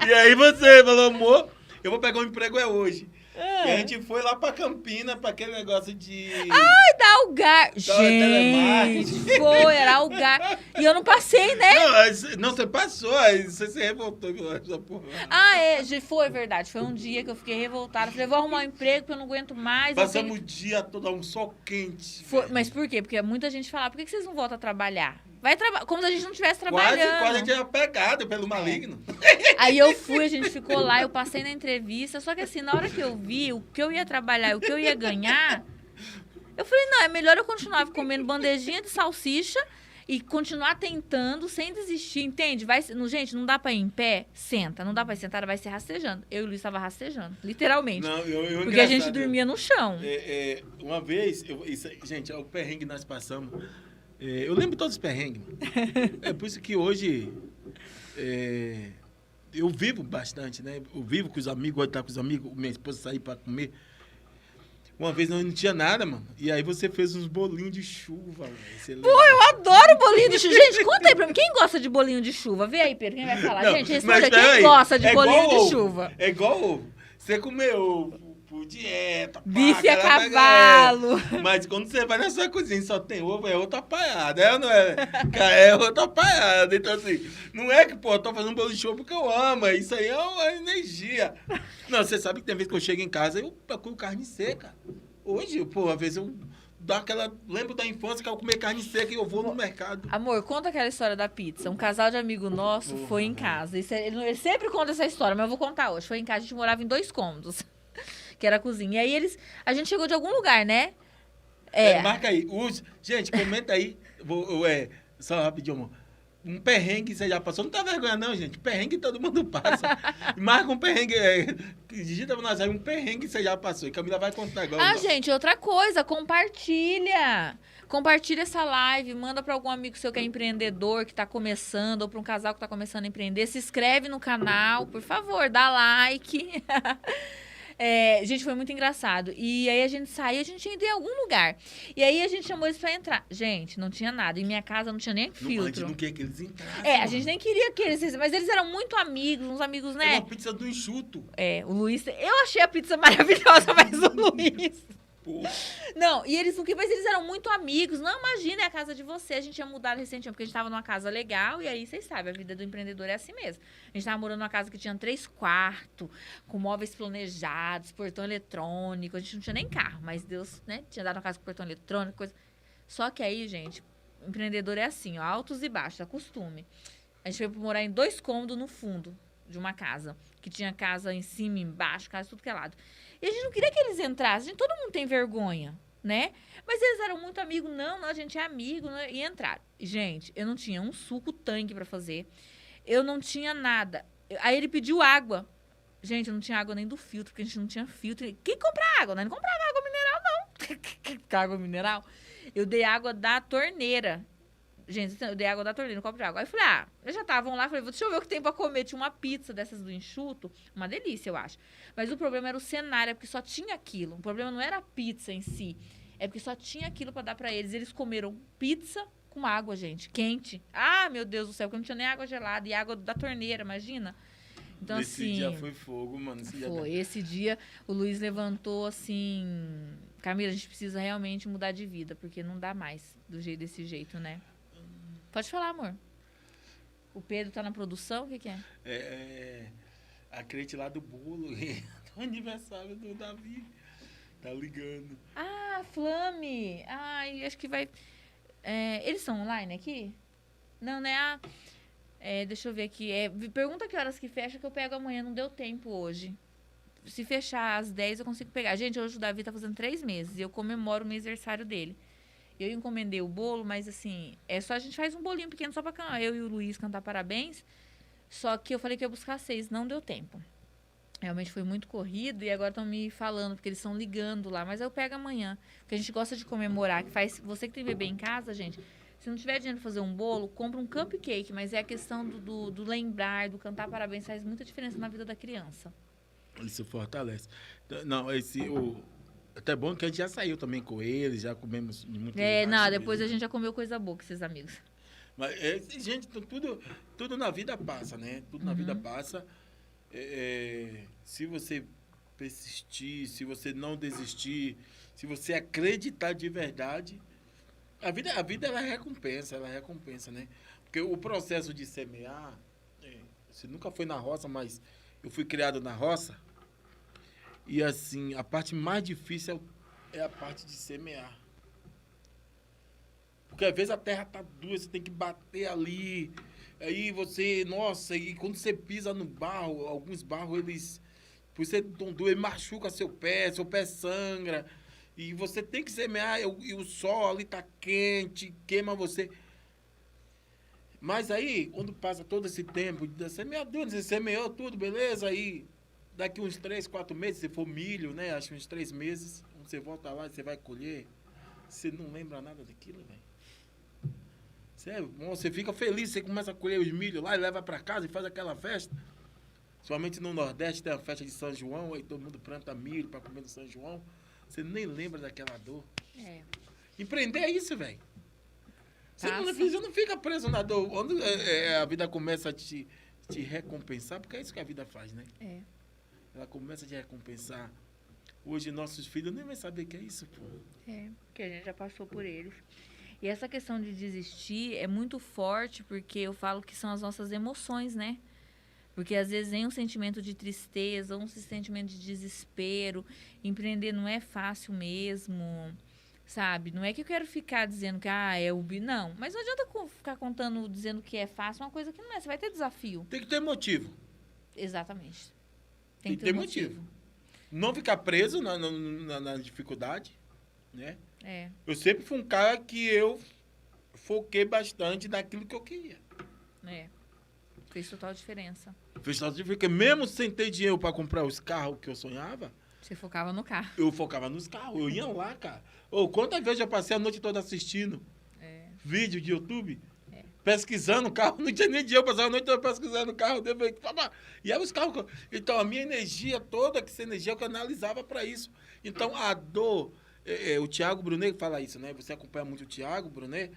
E aí você falou, amor, eu vou pegar um emprego hoje. E a gente foi lá pra Campina, pra aquele negócio de... Ai, da Algar. Gente, foi, era Algar. E eu não passei, né? Não, você passou, aí você se revoltou. Foi verdade. Foi um dia que eu fiquei revoltada. Falei, vou arrumar um emprego porque eu não aguento mais. Passamos o dia todo um sol quente. Mas por quê? Porque muita gente falava, por que vocês não voltam a trabalhar? Vai trabalhar, como se a gente não estivesse trabalhando. Quase a gente era pegado pelo maligno. Aí eu fui, a gente ficou lá, eu passei na entrevista, só que assim, na hora que eu vi o que eu ia trabalhar e o que eu ia ganhar, eu falei, não, é melhor eu continuar comendo bandejinha de salsicha e continuar tentando sem desistir, entende? Gente, não dá pra ir em pé, senta, não dá pra ir sentada, vai ser rastejando. Eu e o Luiz estava rastejando, literalmente. Não, porque a gente dormia no chão. Uma vez, gente, o perrengue que nós passamos... eu lembro todos os perrengues. É por isso que hoje eu vivo bastante, né? Eu vivo com os amigos, gosto de estar com os amigos, minha esposa sair para comer. Uma vez não tinha nada, mano. E aí você fez uns bolinhos de chuva. Pô, eu adoro bolinho de chuva. Gente, conta aí pra mim. Quem gosta de bolinho de chuva? Vê aí, Pedro, quem vai falar? Não, gente, responde quem gosta de bolinho de chuva. É igual ovo. Você comeu por dieta, bife a cavalo. Mas quando você vai na sua cozinha e só tem ovo, é outra apaiada, é ou não é? É outra apaiada. Então, assim, não é que, pô, eu tô fazendo um bolo de chuva porque eu amo, isso aí é uma energia. Não, você sabe que tem vezes que eu chego em casa e eu procuro carne seca. Hoje, pô, às vezes eu lembro da infância que eu comer carne seca e eu vou no mercado. Amor, conta aquela história da pizza. Um casal de amigo nosso foi em casa. Ele sempre conta essa história, mas eu vou contar hoje. Foi em casa, a gente morava em 2 cômodos. Que era a cozinha. E aí a gente chegou de algum lugar, né? Marca aí. Gente, comenta aí. Só rapidinho, amor. Um perrengue você já passou. Não tá vergonha, não, gente. Perrengue todo mundo passa. Marca um perrengue. Digita pra nós aí um perrengue você já passou. E Camila vai contar agora. Gente, outra coisa. Compartilha. Compartilha essa live. Manda pra algum amigo seu que é empreendedor, que tá começando, ou pra um casal que tá começando a empreender. Se inscreve no canal, por favor. Dá like. Gente, foi muito engraçado. E aí a gente saiu, a gente ia em algum lugar. E aí a gente chamou eles pra entrar. Gente, não tinha nada. Em minha casa não tinha nem filtro. A gente não queria que eles entrassem. A gente nem queria que eles... Mas eles eram muito amigos, uns amigos, né? Uma pizza do enxuto. O Luiz... Eu achei a pizza maravilhosa, mas o Luiz... Não, e eles não queriam, mas eles eram muito amigos. Não, imagina, é a casa de você. A gente tinha mudado recentemente, porque a gente tava numa casa legal, e aí vocês sabem, a vida do empreendedor é assim mesmo. A gente tava morando numa casa que tinha 3 quartos, com móveis planejados, portão eletrônico. A gente não tinha nem carro, mas Deus, né, tinha dado uma casa com portão eletrônico, coisa. Só que aí, gente, empreendedor é assim, ó, altos e baixos, é costume. A gente foi morar em 2 cômodos no fundo de uma casa, que tinha casa em cima, embaixo, casa tudo que é lado. E a gente não queria que eles entrassem. Todo mundo tem vergonha, né? Mas eles eram muito amigos. Não, a gente é amigo. Né? E entraram. Gente, eu não tinha um suco tanque pra fazer. Eu não tinha nada. Aí ele pediu água. Gente, eu não tinha água nem do filtro, porque a gente não tinha filtro. Quem compra água? Nós não comprava água mineral, não. Água mineral? Eu dei água da torneira. Gente, eu dei água da torneira, um copo de água. Aí eu falei, eles já estavam lá. Falei, deixa eu ver o que tem pra comer. Tinha uma pizza dessas do enxuto. Uma delícia, eu acho. Mas o problema era o cenário, é porque só tinha aquilo. O problema não era a pizza em si. É porque só tinha aquilo pra dar pra eles. Eles comeram pizza com água, gente, quente. Ah, meu Deus do céu, porque não tinha nem água gelada. E água da torneira, imagina. Então, Esse assim... dia foi fogo, mano. Esse dia o Luiz levantou assim... Camila, a gente precisa realmente mudar de vida, porque não dá mais desse jeito, né? Pode falar, amor. O Pedro tá na produção? O que é? A crente lá do bolo, do aniversário do Davi, tá ligando. Ah, Flame. Ai, acho que vai... eles são online aqui? Não, né? Deixa eu ver aqui. Pergunta que horas que fecha, que eu pego amanhã. Não deu tempo hoje. Se fechar às 10, eu consigo pegar. Gente, hoje o Davi tá fazendo 3 meses e eu comemoro o aniversário dele. Eu encomendei o bolo, mas assim, a gente faz um bolinho pequeno só pra eu e o Luiz cantar parabéns. Só que eu falei que ia buscar 6, não deu tempo. Realmente foi muito corrido e agora estão me falando, porque eles estão ligando lá. Mas eu pego amanhã, porque a gente gosta de comemorar. Você que tem bebê em casa, gente, se não tiver dinheiro pra fazer um bolo, compra um cupcake. Mas é a questão do lembrar, do cantar parabéns, faz muita diferença na vida da criança. Isso fortalece. Não, até bom que a gente já saiu também com eles, já comemos muito. Depois a gente já comeu coisa boa com esses amigos. Mas, gente, tudo na vida passa, né? Tudo na vida passa. Se você persistir, se você não desistir, se você acreditar de verdade, a vida ela recompensa, né? Porque o processo de semear, você nunca foi na roça, mas eu fui criado na roça. E assim, a parte mais difícil é a parte de semear. Porque às vezes a terra tá dura, você tem que bater ali. Aí você, nossa, e quando você pisa no barro, alguns barros, eles, por ser tão duro, ele machuca seu pé sangra. E você tem que semear, e o sol ali tá quente, queima você. Mas aí, quando passa todo esse tempo de semeadura, você semeou tudo, beleza? Aí, daqui uns 3, 4 meses, se for milho, né? Acho que uns 3 meses, quando você volta lá, você vai colher. Você não lembra nada daquilo, velho. Você fica feliz, você começa a colher os milhos lá e leva pra casa e faz aquela festa. Somente no Nordeste tem a festa de São João, aí todo mundo planta milho pra comer no São João. Você nem lembra daquela dor. Empreender é isso, velho. Você não fica preso na dor. Quando a vida começa a te recompensar, porque é isso que a vida faz, né? Ela começa a te recompensar. Hoje nossos filhos nem vão saber o que é isso, pô. Porque a gente já passou por eles. E essa questão de desistir é muito forte, porque eu falo que são as nossas emoções, né? Porque às vezes vem um sentimento de tristeza, um sentimento de desespero. Empreender não é fácil mesmo, sabe? Não é que eu quero ficar dizendo que não. Mas não adianta ficar contando, dizendo que é fácil, uma coisa que não é. Você vai ter desafio. Tem que ter motivo. Exatamente. Tem que ter motivo. Não ficar preso na dificuldade, né? Eu sempre fui um cara que eu foquei bastante naquilo que eu queria. Fez total diferença. Fez total diferença, porque mesmo sem ter dinheiro para comprar os carros que eu sonhava... Você focava no carro. Eu focava nos carros, eu ia lá, cara. Quantas vezes eu passei a noite toda assistindo vídeo de YouTube, pesquisando o carro, não tinha nem dinheiro, eu passava a noite toda pesquisando o carro, e era os carros... Então, a minha energia toda, essa energia eu analisava para isso. Então, a dor... o Thiago Brunet fala isso, né? Você acompanha muito o Thiago Brunet.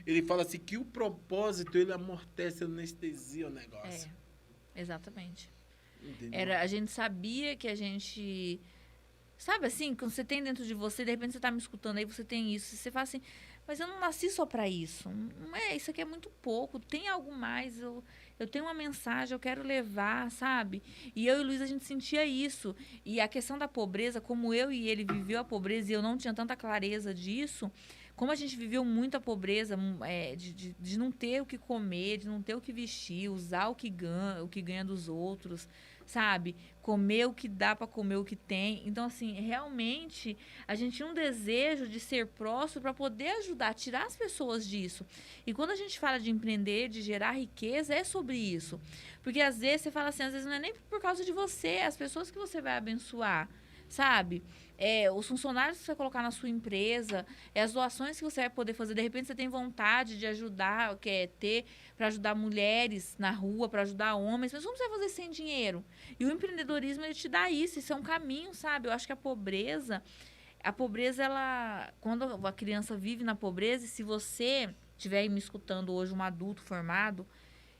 Ele fala assim que o propósito, ele amortece, anestesia o negócio. Exatamente. Entendeu? A gente sabia que a gente Sabe assim, quando você tem dentro de você, de repente você tá me escutando aí, você tem isso. Você fala assim, mas eu não nasci só para isso. Não é, isso aqui é muito pouco. Tem algo mais. Eu tenho uma mensagem, eu quero levar, sabe? E eu e o Luiz, a gente sentia isso. E a questão da pobreza, como eu e ele viveu a pobreza e eu não tinha tanta clareza disso, como a gente viveu muito a pobreza, de não ter o que comer, de não ter o que vestir, usar o que ganha dos outros, sabe? Comer o que dá para comer o que tem. Então, assim, realmente, a gente tinha um desejo de ser próximo para poder ajudar, tirar as pessoas disso. E quando a gente fala de empreender, de gerar riqueza, é sobre isso. Porque às vezes você fala assim, às vezes não é nem por causa de você, é as pessoas que você vai abençoar, sabe? Os funcionários que você vai colocar na sua empresa, as doações que você vai poder fazer. De repente você tem vontade de ajudar, quer ter para ajudar mulheres na rua, para ajudar homens, mas como você vai fazer sem dinheiro? E o empreendedorismo, ele te dá isso é um caminho, sabe? Eu acho que a pobreza, ela, quando a criança vive na pobreza, e se você estiver aí me escutando hoje, um adulto formado,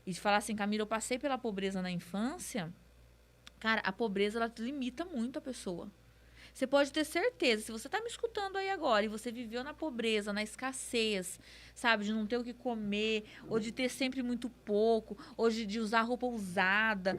e falar assim, Camila, eu passei pela pobreza na infância, cara, a pobreza, ela limita muito a pessoa. Você pode ter certeza, se você está me escutando aí agora e você viveu na pobreza, na escassez, sabe, de não ter o que comer, ou de ter sempre muito pouco, ou de usar roupa usada,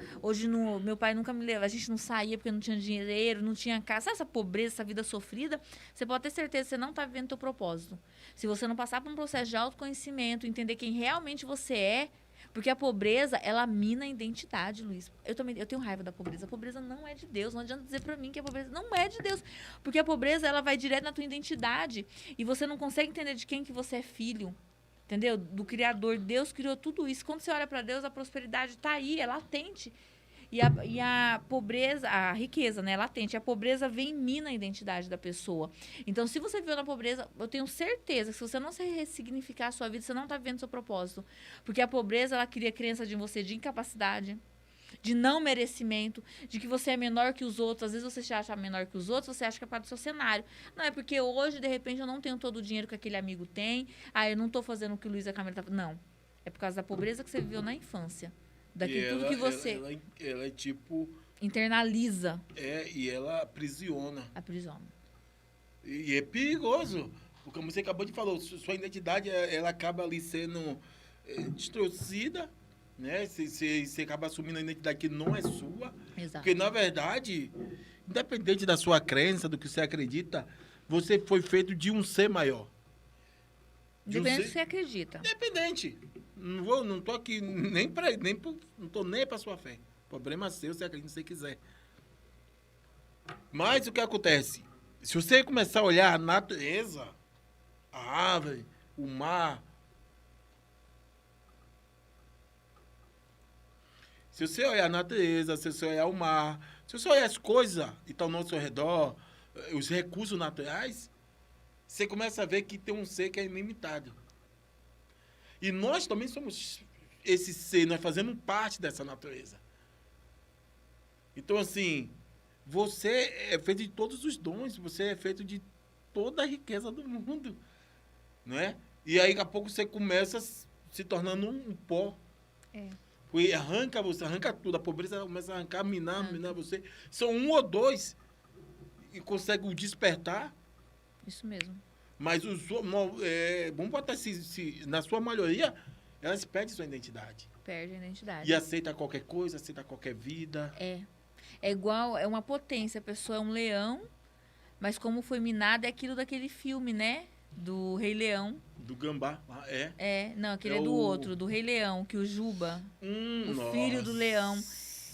meu pai nunca me levava, a gente não saía porque não tinha dinheiro, não tinha casa, sabe essa pobreza, essa vida sofrida? Você pode ter certeza que você não está vivendo o teu propósito. Se você não passar por um processo de autoconhecimento, entender quem realmente você é, porque a pobreza, ela mina a identidade, Luiz. Eu tenho raiva da pobreza. A pobreza não é de Deus. Não adianta dizer pra mim que a pobreza não é de Deus. Porque a pobreza, ela vai direto na tua identidade. E você não consegue entender de quem que você é filho. Entendeu? Do Criador. Deus criou tudo isso. Quando você olha pra Deus, a prosperidade tá aí, é latente. E a pobreza, a riqueza, né, latente. A pobreza vem e mina a identidade da pessoa. Então, se você viveu na pobreza, eu tenho certeza que se você não se ressignificar a sua vida, você não está vivendo seu propósito. Porque a pobreza, ela cria crença de você de incapacidade, de não merecimento, de que você é menor que os outros. Às vezes você se acha menor que os outros, você acha que é por causa do seu cenário. Não, é porque hoje, de repente, eu não tenho todo o dinheiro que aquele amigo tem. Eu não estou fazendo o que o Luiz e a Camila tá fazendo. Não. É por causa da pobreza que você viveu na infância. Tudo que você ela é tipo internaliza. E ela aprisiona. Aprisiona. E é perigoso, porque como você acabou de falar, sua identidade ela acaba ali sendo distorcida, né? Você acaba assumindo a identidade que não é sua. Exato. Porque na verdade, independente da sua crença, do que você acredita, você foi feito de um ser maior. Independente do que você acredita. Independente. Não tô aqui não tô nem pra sua fé. Problema seu, você acredita se você quiser. Mas o que acontece? Se você começar a olhar a natureza, a árvore, o mar, se você olhar a natureza, se você olhar o mar, se você olhar as coisas que estão ao seu redor, os recursos naturais, você começa a ver que tem um ser que é ilimitado. E nós também somos esse ser, nós fazemos parte dessa natureza. Então, assim, você é feito de todos os dons, você é feito de toda a riqueza do mundo, não é? E aí, daqui a pouco, você começa se tornando um pó. Porque arranca tudo, a pobreza começa a arrancar, minar você. São um ou dois e consegue o despertar. Isso mesmo. Mas vamos botar na sua maioria, elas perdem sua identidade. Perde a identidade. E aceita qualquer coisa, aceita qualquer vida. É igual, é uma potência. A pessoa é um leão, mas como foi minada, é aquilo daquele filme, né? Do Rei Leão. Do Gambá, não, aquele é do outro, do Rei Leão, que o Juba, o filho do leão,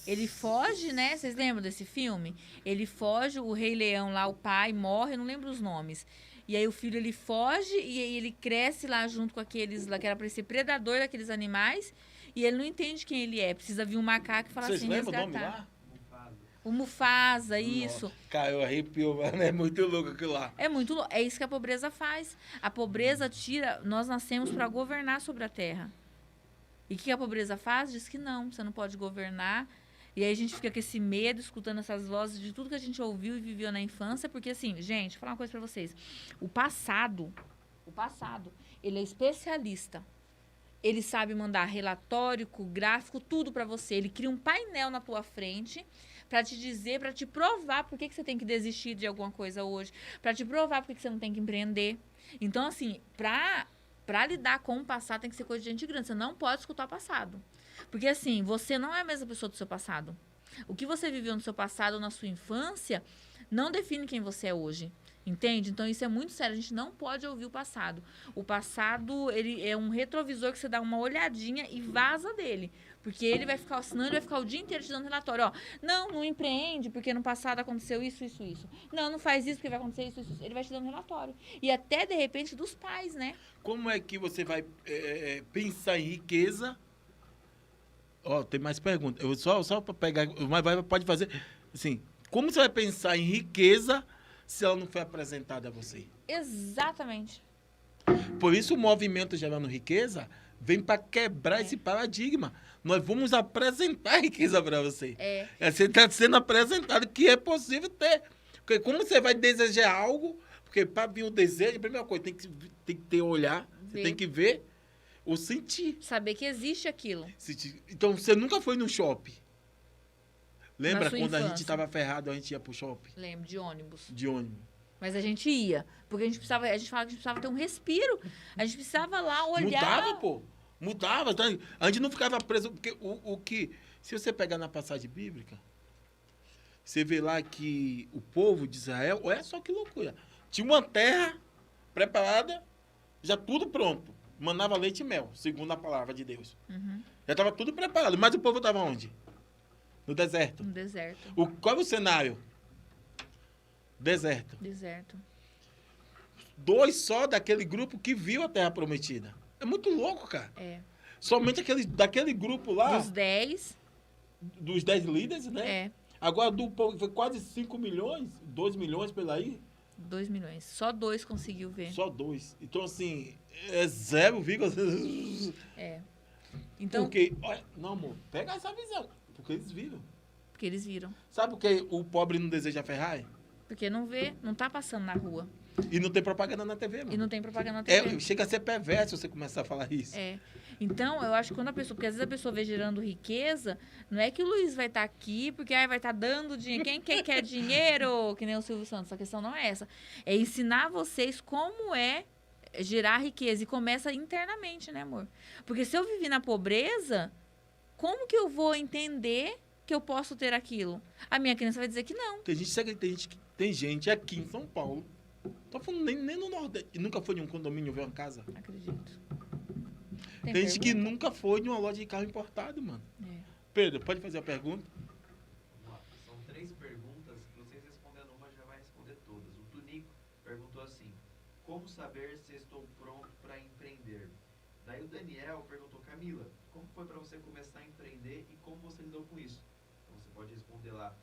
ele foge, né? Vocês lembram desse filme? Ele foge, o Rei Leão lá, o pai morre, eu não lembro os nomes. E aí o filho, ele foge e aí ele cresce lá junto com aqueles lá, que era pra ser predador daqueles animais, e ele não entende quem ele é. Precisa vir um macaco e falar assim, resgatar. Vocês lembram o nome lá? O Mufasa, isso. Cara, eu arrepio, mano. É muito louco aquilo lá. É muito louco. É isso que a pobreza faz. A pobreza tira... Nós nascemos para governar sobre a terra. E o que a pobreza faz? Diz que não, você não pode governar. E aí a gente fica com esse medo, escutando essas vozes de tudo que a gente ouviu e viveu na infância. Porque assim, gente, vou falar uma coisa para vocês. O passado, ele é especialista. Ele sabe mandar relatório, gráfico, tudo para você. Ele cria um painel na tua frente para te dizer, para te provar por que você tem que desistir de alguma coisa hoje, para te provar por que você não tem que empreender. Então, assim, para lidar com o passado tem que ser coisa de gente grande. Você não pode escutar o passado. Porque, assim, você não é a mesma pessoa do seu passado. O que você viveu no seu passado, na sua infância, não define quem você é hoje. Entende? Então, isso é muito sério. A gente não pode ouvir o passado. O passado, ele é um retrovisor que você dá uma olhadinha e vaza dele. Porque ele vai ficar, senão ele vai ficar o dia inteiro te dando relatório. Ó, não empreende porque no passado aconteceu isso, isso, isso. Não faz isso porque vai acontecer isso, isso, isso. Ele vai te dando relatório. E até, de repente, dos pais, né? Como é que você vai pensar em riqueza? Ó, tem mais perguntas. Eu só para pegar, mas pode fazer assim. Como você vai pensar em riqueza se ela não foi apresentada a você? Exatamente. Por isso o movimento Gerando Riqueza vem para quebrar esse paradigma. Nós vamos apresentar riqueza para você. Você está sendo apresentado que é possível ter. Porque como você vai desejar algo, porque para vir o desejo, a primeira coisa, tem que ter olhar, você tem que ver ou sentir. Saber que existe aquilo. Então, você nunca foi no shopping. Lembra quando infância. a gente estava ferrado, a gente ia pro shopping? Lembro, de ônibus. De ônibus. Mas a gente ia. Porque a gente falava que a gente precisava ter um respiro. A gente precisava lá olhar. Mudava, pô. Mudava. Então, a gente não ficava preso. Porque o que. Se você pegar na passagem bíblica, você vê lá que o povo de Israel, olha só que loucura. Tinha uma terra preparada, já tudo pronto. Mandava leite e mel, segundo a palavra de Deus. Uhum. Já estava tudo preparado. Mas o povo estava onde? No deserto. No deserto. Qual é o cenário? Deserto. Deserto. 2 só daquele grupo que viu a Terra Prometida. É muito louco, cara. É. Somente daquele grupo lá, Dos 10. dos 10 líderes, né? É. Agora do povo foi quase 5 milhões, 2 milhões pela aí. 2 milhões. Só 2 conseguiu ver. Só 2. Então, assim, é 0, É. Então, porque, olha, não, amor, pega essa visão. Porque eles viram. porque eles viram. Sabe por que o pobre não deseja Ferrari? Porque não vê, não tá passando na rua. E não tem propaganda na TV, mano. E não tem propaganda na TV. Chega a ser perverso você começar a falar isso. É. Então, eu acho que quando a pessoa... Porque às vezes a pessoa vê gerando riqueza, não é que o Luiz vai estar aqui porque vai estar dando dinheiro. Quem quer dinheiro? Que nem o Silvio Santos. A questão não é essa. É ensinar vocês como é gerar riqueza. E começa internamente, né, amor? Porque se eu viver na pobreza, como que eu vou entender que eu posso ter aquilo? A minha criança vai dizer que não. Tem gente aqui em São Paulo. Tô falando nem no Nordeste. E nunca foi em um condomínio ver uma casa. Acredito. Tem gente que nunca foi em uma loja de carro importado, mano. É. Pedro, pode fazer a pergunta? Vamos lá. São 3 perguntas que vocês respondendo uma já vai responder todas. O Tunico perguntou assim: como saber se estou pronto para empreender? Daí o Daniel perguntou: Camila, como foi para você começar a empreender e como você lidou com isso? Então você pode responder lá,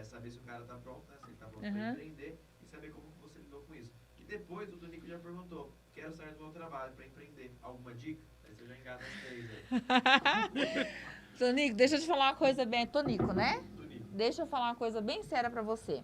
saber se o cara está pronto, né? Se ele está pronto para empreender e saber como você lidou com isso. E depois o Tonico já perguntou: quero sair do meu trabalho para empreender. Alguma dica? Aí você já engata as 3 aí. Tonico, deixa eu te falar uma coisa bem... Tonico, né? Tonico. Deixa eu falar uma coisa bem séria pra você.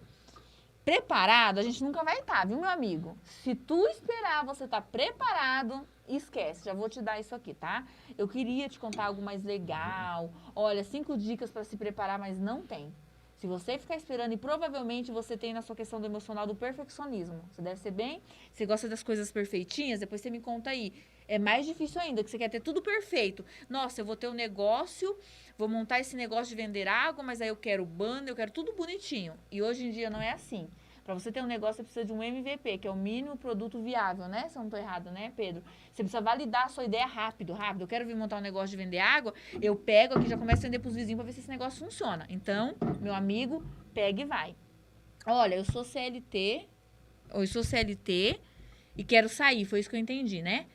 Preparado, a gente nunca vai estar, viu, meu amigo? Se tu esperar você estar preparado, esquece. Já vou te dar isso aqui, tá? Eu queria te contar algo mais legal. Olha, 5 dicas pra se preparar, mas não tem. Se você ficar esperando, e provavelmente você tem na sua questão do emocional do perfeccionismo. Você deve ser bem... Você gosta das coisas perfeitinhas? Depois você me conta aí. É mais difícil ainda, que você quer ter tudo perfeito. Nossa, eu vou ter um negócio, vou montar esse negócio de vender água, mas aí eu quero banner, eu quero tudo bonitinho. E hoje em dia não é assim. Para você ter um negócio, você precisa de um MVP, que é o mínimo produto viável, né? Se eu não estou errado, né, Pedro? Você precisa validar a sua ideia rápido. Eu quero vir montar um negócio de vender água, eu pego aqui, já começo a vender para os vizinhos para ver se esse negócio funciona. Então, meu amigo, pega e vai. Olha, eu sou CLT e quero sair, foi isso que eu entendi, né?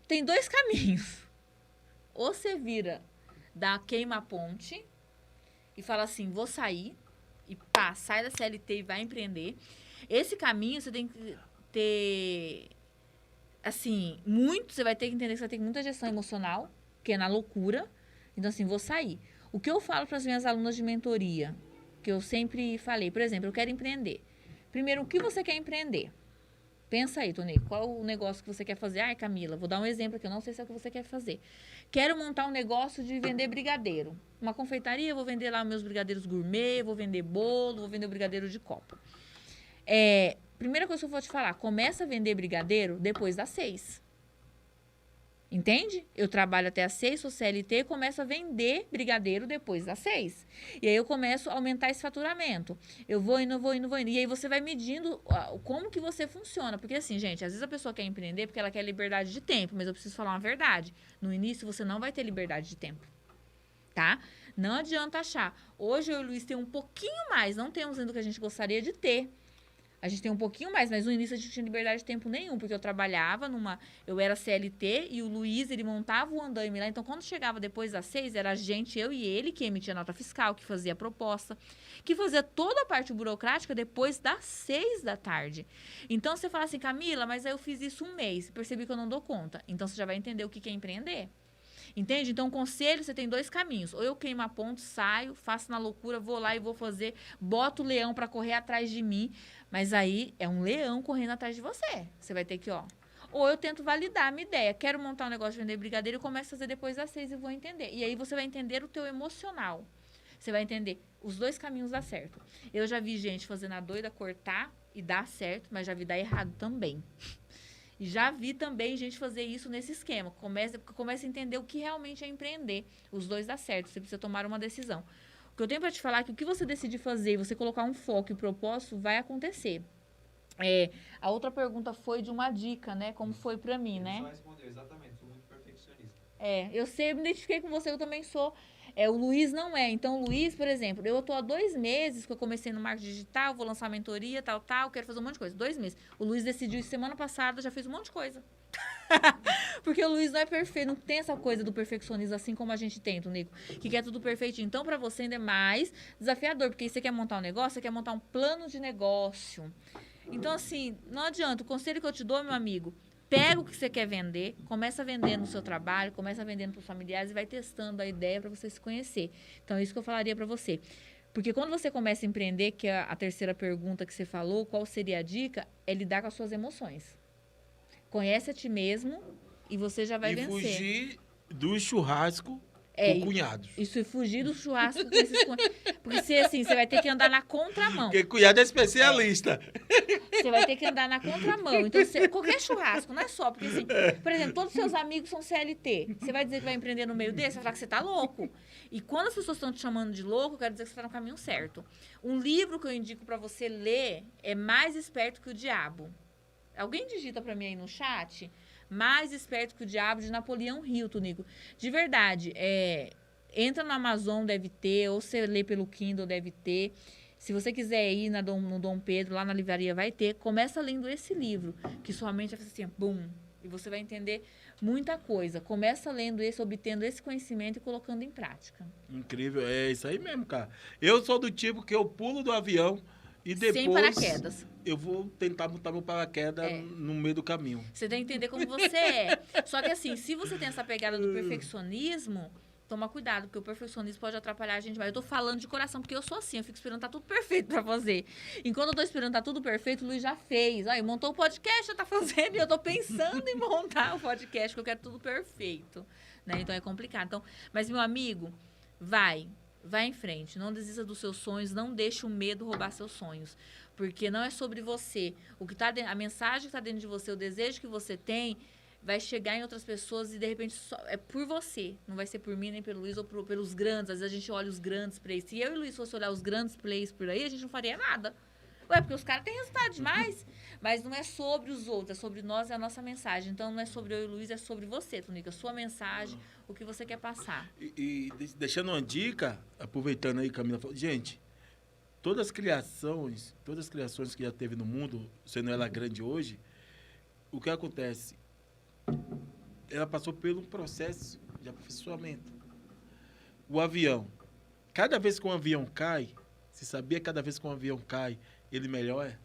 Tem 2 caminhos. Ou você vira da queima-ponte e fala assim, vou sair, e pá, sai da CLT e vai empreender. Esse caminho você tem que ter, assim, você vai ter que entender que você vai ter muita gestão emocional, que é na loucura. Então, assim, vou sair. O que eu falo para as minhas alunas de mentoria, que eu sempre falei, por exemplo, eu quero empreender. Primeiro, o que você quer empreender? Pensa aí, Tonico, qual o negócio que você quer fazer? Ai, Camila, vou dar um exemplo aqui, eu não sei se é o que você quer fazer. Quero montar um negócio de vender brigadeiro. Uma confeitaria, vou vender lá meus brigadeiros gourmet, vou vender bolo, vou vender o brigadeiro de copo. Primeira coisa que eu vou te falar, começa a vender brigadeiro depois das 6. Entende? Eu trabalho até às 6, sou CLT, começo a vender brigadeiro depois das 6. E aí eu começo a aumentar esse faturamento. Eu vou indo. E aí você vai medindo como que você funciona. Porque assim, gente, às vezes a pessoa quer empreender porque ela quer liberdade de tempo, mas eu preciso falar uma verdade. No início você não vai ter liberdade de tempo. Tá? Não adianta achar. Hoje eu e o Luiz temos um pouquinho mais, não temos ainda o que a gente gostaria de ter. A gente tem um pouquinho mais, mas no início a gente não tinha liberdade de tempo nenhum, porque eu trabalhava eu era CLT e o Luiz, ele montava o andaime lá. Então, quando chegava depois das 6, era a gente, eu e ele, que emitia nota fiscal, que fazia a proposta, que fazia toda a parte burocrática depois das 6 da tarde. Então, você fala assim, Camila, mas aí eu fiz isso um mês, percebi que eu não dou conta. Então, você já vai entender o que é empreender. Entende? Então, conselho, você tem 2 caminhos. Ou eu queimo a ponto, saio, faço na loucura, vou lá e vou fazer, boto o leão para correr atrás de mim, mas aí é um leão correndo atrás de você. Você vai ter que, Ou eu tento validar a minha ideia. Quero montar um negócio de vender brigadeiro e começo a fazer depois das 6 e vou entender. E aí você vai entender o teu emocional. Você vai entender. Os 2 caminhos dá certo. Eu já vi gente fazendo a doida cortar e dá certo, mas já vi dar errado também. E já vi também gente fazer isso nesse esquema. Começa a entender o que realmente é empreender. Os 2 dá certo. Você precisa tomar uma decisão. O que eu tenho para te falar é que o que você decidir fazer e você colocar um foco e propósito, vai acontecer. A outra pergunta foi de uma dica, né? Como foi para mim, né? Só respondeu, exatamente. Sou muito perfeccionista. Eu sei, eu me identifiquei com você, eu também sou. O Luiz não é. Então, o Luiz, por exemplo, eu tô há 2 meses que eu comecei no marketing digital, vou lançar mentoria, tal, quero fazer um monte de coisa. 2 meses. O Luiz decidiu semana passada, já fez um monte de coisa. Porque o Luiz não é perfeito, não tem essa coisa do perfeccionismo assim como a gente tem, Nico, que quer tudo perfeitinho. Então, pra você ainda é mais desafiador, porque você quer montar um negócio, você quer montar um plano de negócio. Então, assim, não adianta. O conselho que eu te dou, meu amigo, pega o que você quer vender, começa a vender no seu trabalho, começa a vendendo para os familiares e vai testando a ideia para você se conhecer. Então, é isso que eu falaria para você. Porque quando você começa a empreender, que é a terceira pergunta que você falou, qual seria a dica? É lidar com as suas emoções. Conhece a ti mesmo e você já vai vencer. E fugir do churrasco com cunhados. Isso, e fugir do churrasco com esses cunhados. Porque você vai ter que andar na contramão. Porque cunhado é especialista. Você vai ter que andar na contramão. Então, qualquer churrasco, não é só. Porque, assim, por exemplo, todos os seus amigos são CLT. Você vai dizer que vai empreender no meio desse, você vai falar que você tá louco. E quando as pessoas estão te chamando de louco, eu quero dizer que você tá no caminho certo. Um livro que eu indico para você ler é Mais Esperto que o Diabo. Alguém digita para mim aí no chat? Mais Esperto que o Diabo, de Napoleão Hill, Nico. De verdade, entra no Amazon, deve ter, ou você lê pelo Kindle, deve ter. Se você quiser ir no Dom Pedro, lá na livraria, vai ter. Começa lendo esse livro, que sua mente vai fazer assim, bum, e você vai entender muita coisa. Começa lendo esse, obtendo esse conhecimento e colocando em prática. Incrível, é isso aí mesmo, cara. Eu sou do tipo que eu pulo do avião e depois... Sem paraquedas. Eu vou tentar botar meu paraquedas no meio do caminho. Você tem que entender como você é. Só que assim, se você tem essa pegada do perfeccionismo, toma cuidado, porque o perfeccionismo pode atrapalhar a gente. Mas eu tô falando de coração, porque eu sou assim, eu fico esperando tá tudo perfeito pra fazer. Enquanto eu tô esperando tá tudo perfeito, o Luiz já fez. Aí, montou o podcast, já tá fazendo, e eu tô pensando em montar o podcast, porque eu quero tudo perfeito. Né? Então é complicado. Então, mas, meu amigo, vai em frente. Não desista dos seus sonhos, não deixe o medo roubar seus sonhos. Porque não é sobre você. O que tá dentro, a mensagem que está dentro de você, o desejo que você tem, vai chegar em outras pessoas e, de repente, é por você. Não vai ser por mim, nem pelo Luiz ou pelos grandes. Às vezes a gente olha os grandes plays. Se eu e o Luiz fosse olhar os grandes plays por aí, a gente não faria nada. Ué, porque os caras têm resultado demais. Mas não é sobre os outros, é sobre nós e a nossa mensagem. Então, não é sobre eu e o Luiz, é sobre você, Tonica. A sua mensagem, o que você quer passar. E deixando uma dica, aproveitando aí, Camila, gente... Todas as criações que já teve no mundo, sendo ela grande hoje, o que acontece? Ela passou por um processo de aperfeiçoamento. O avião. Cada vez que um avião cai, você sabia que cada vez que um avião cai, ele melhora?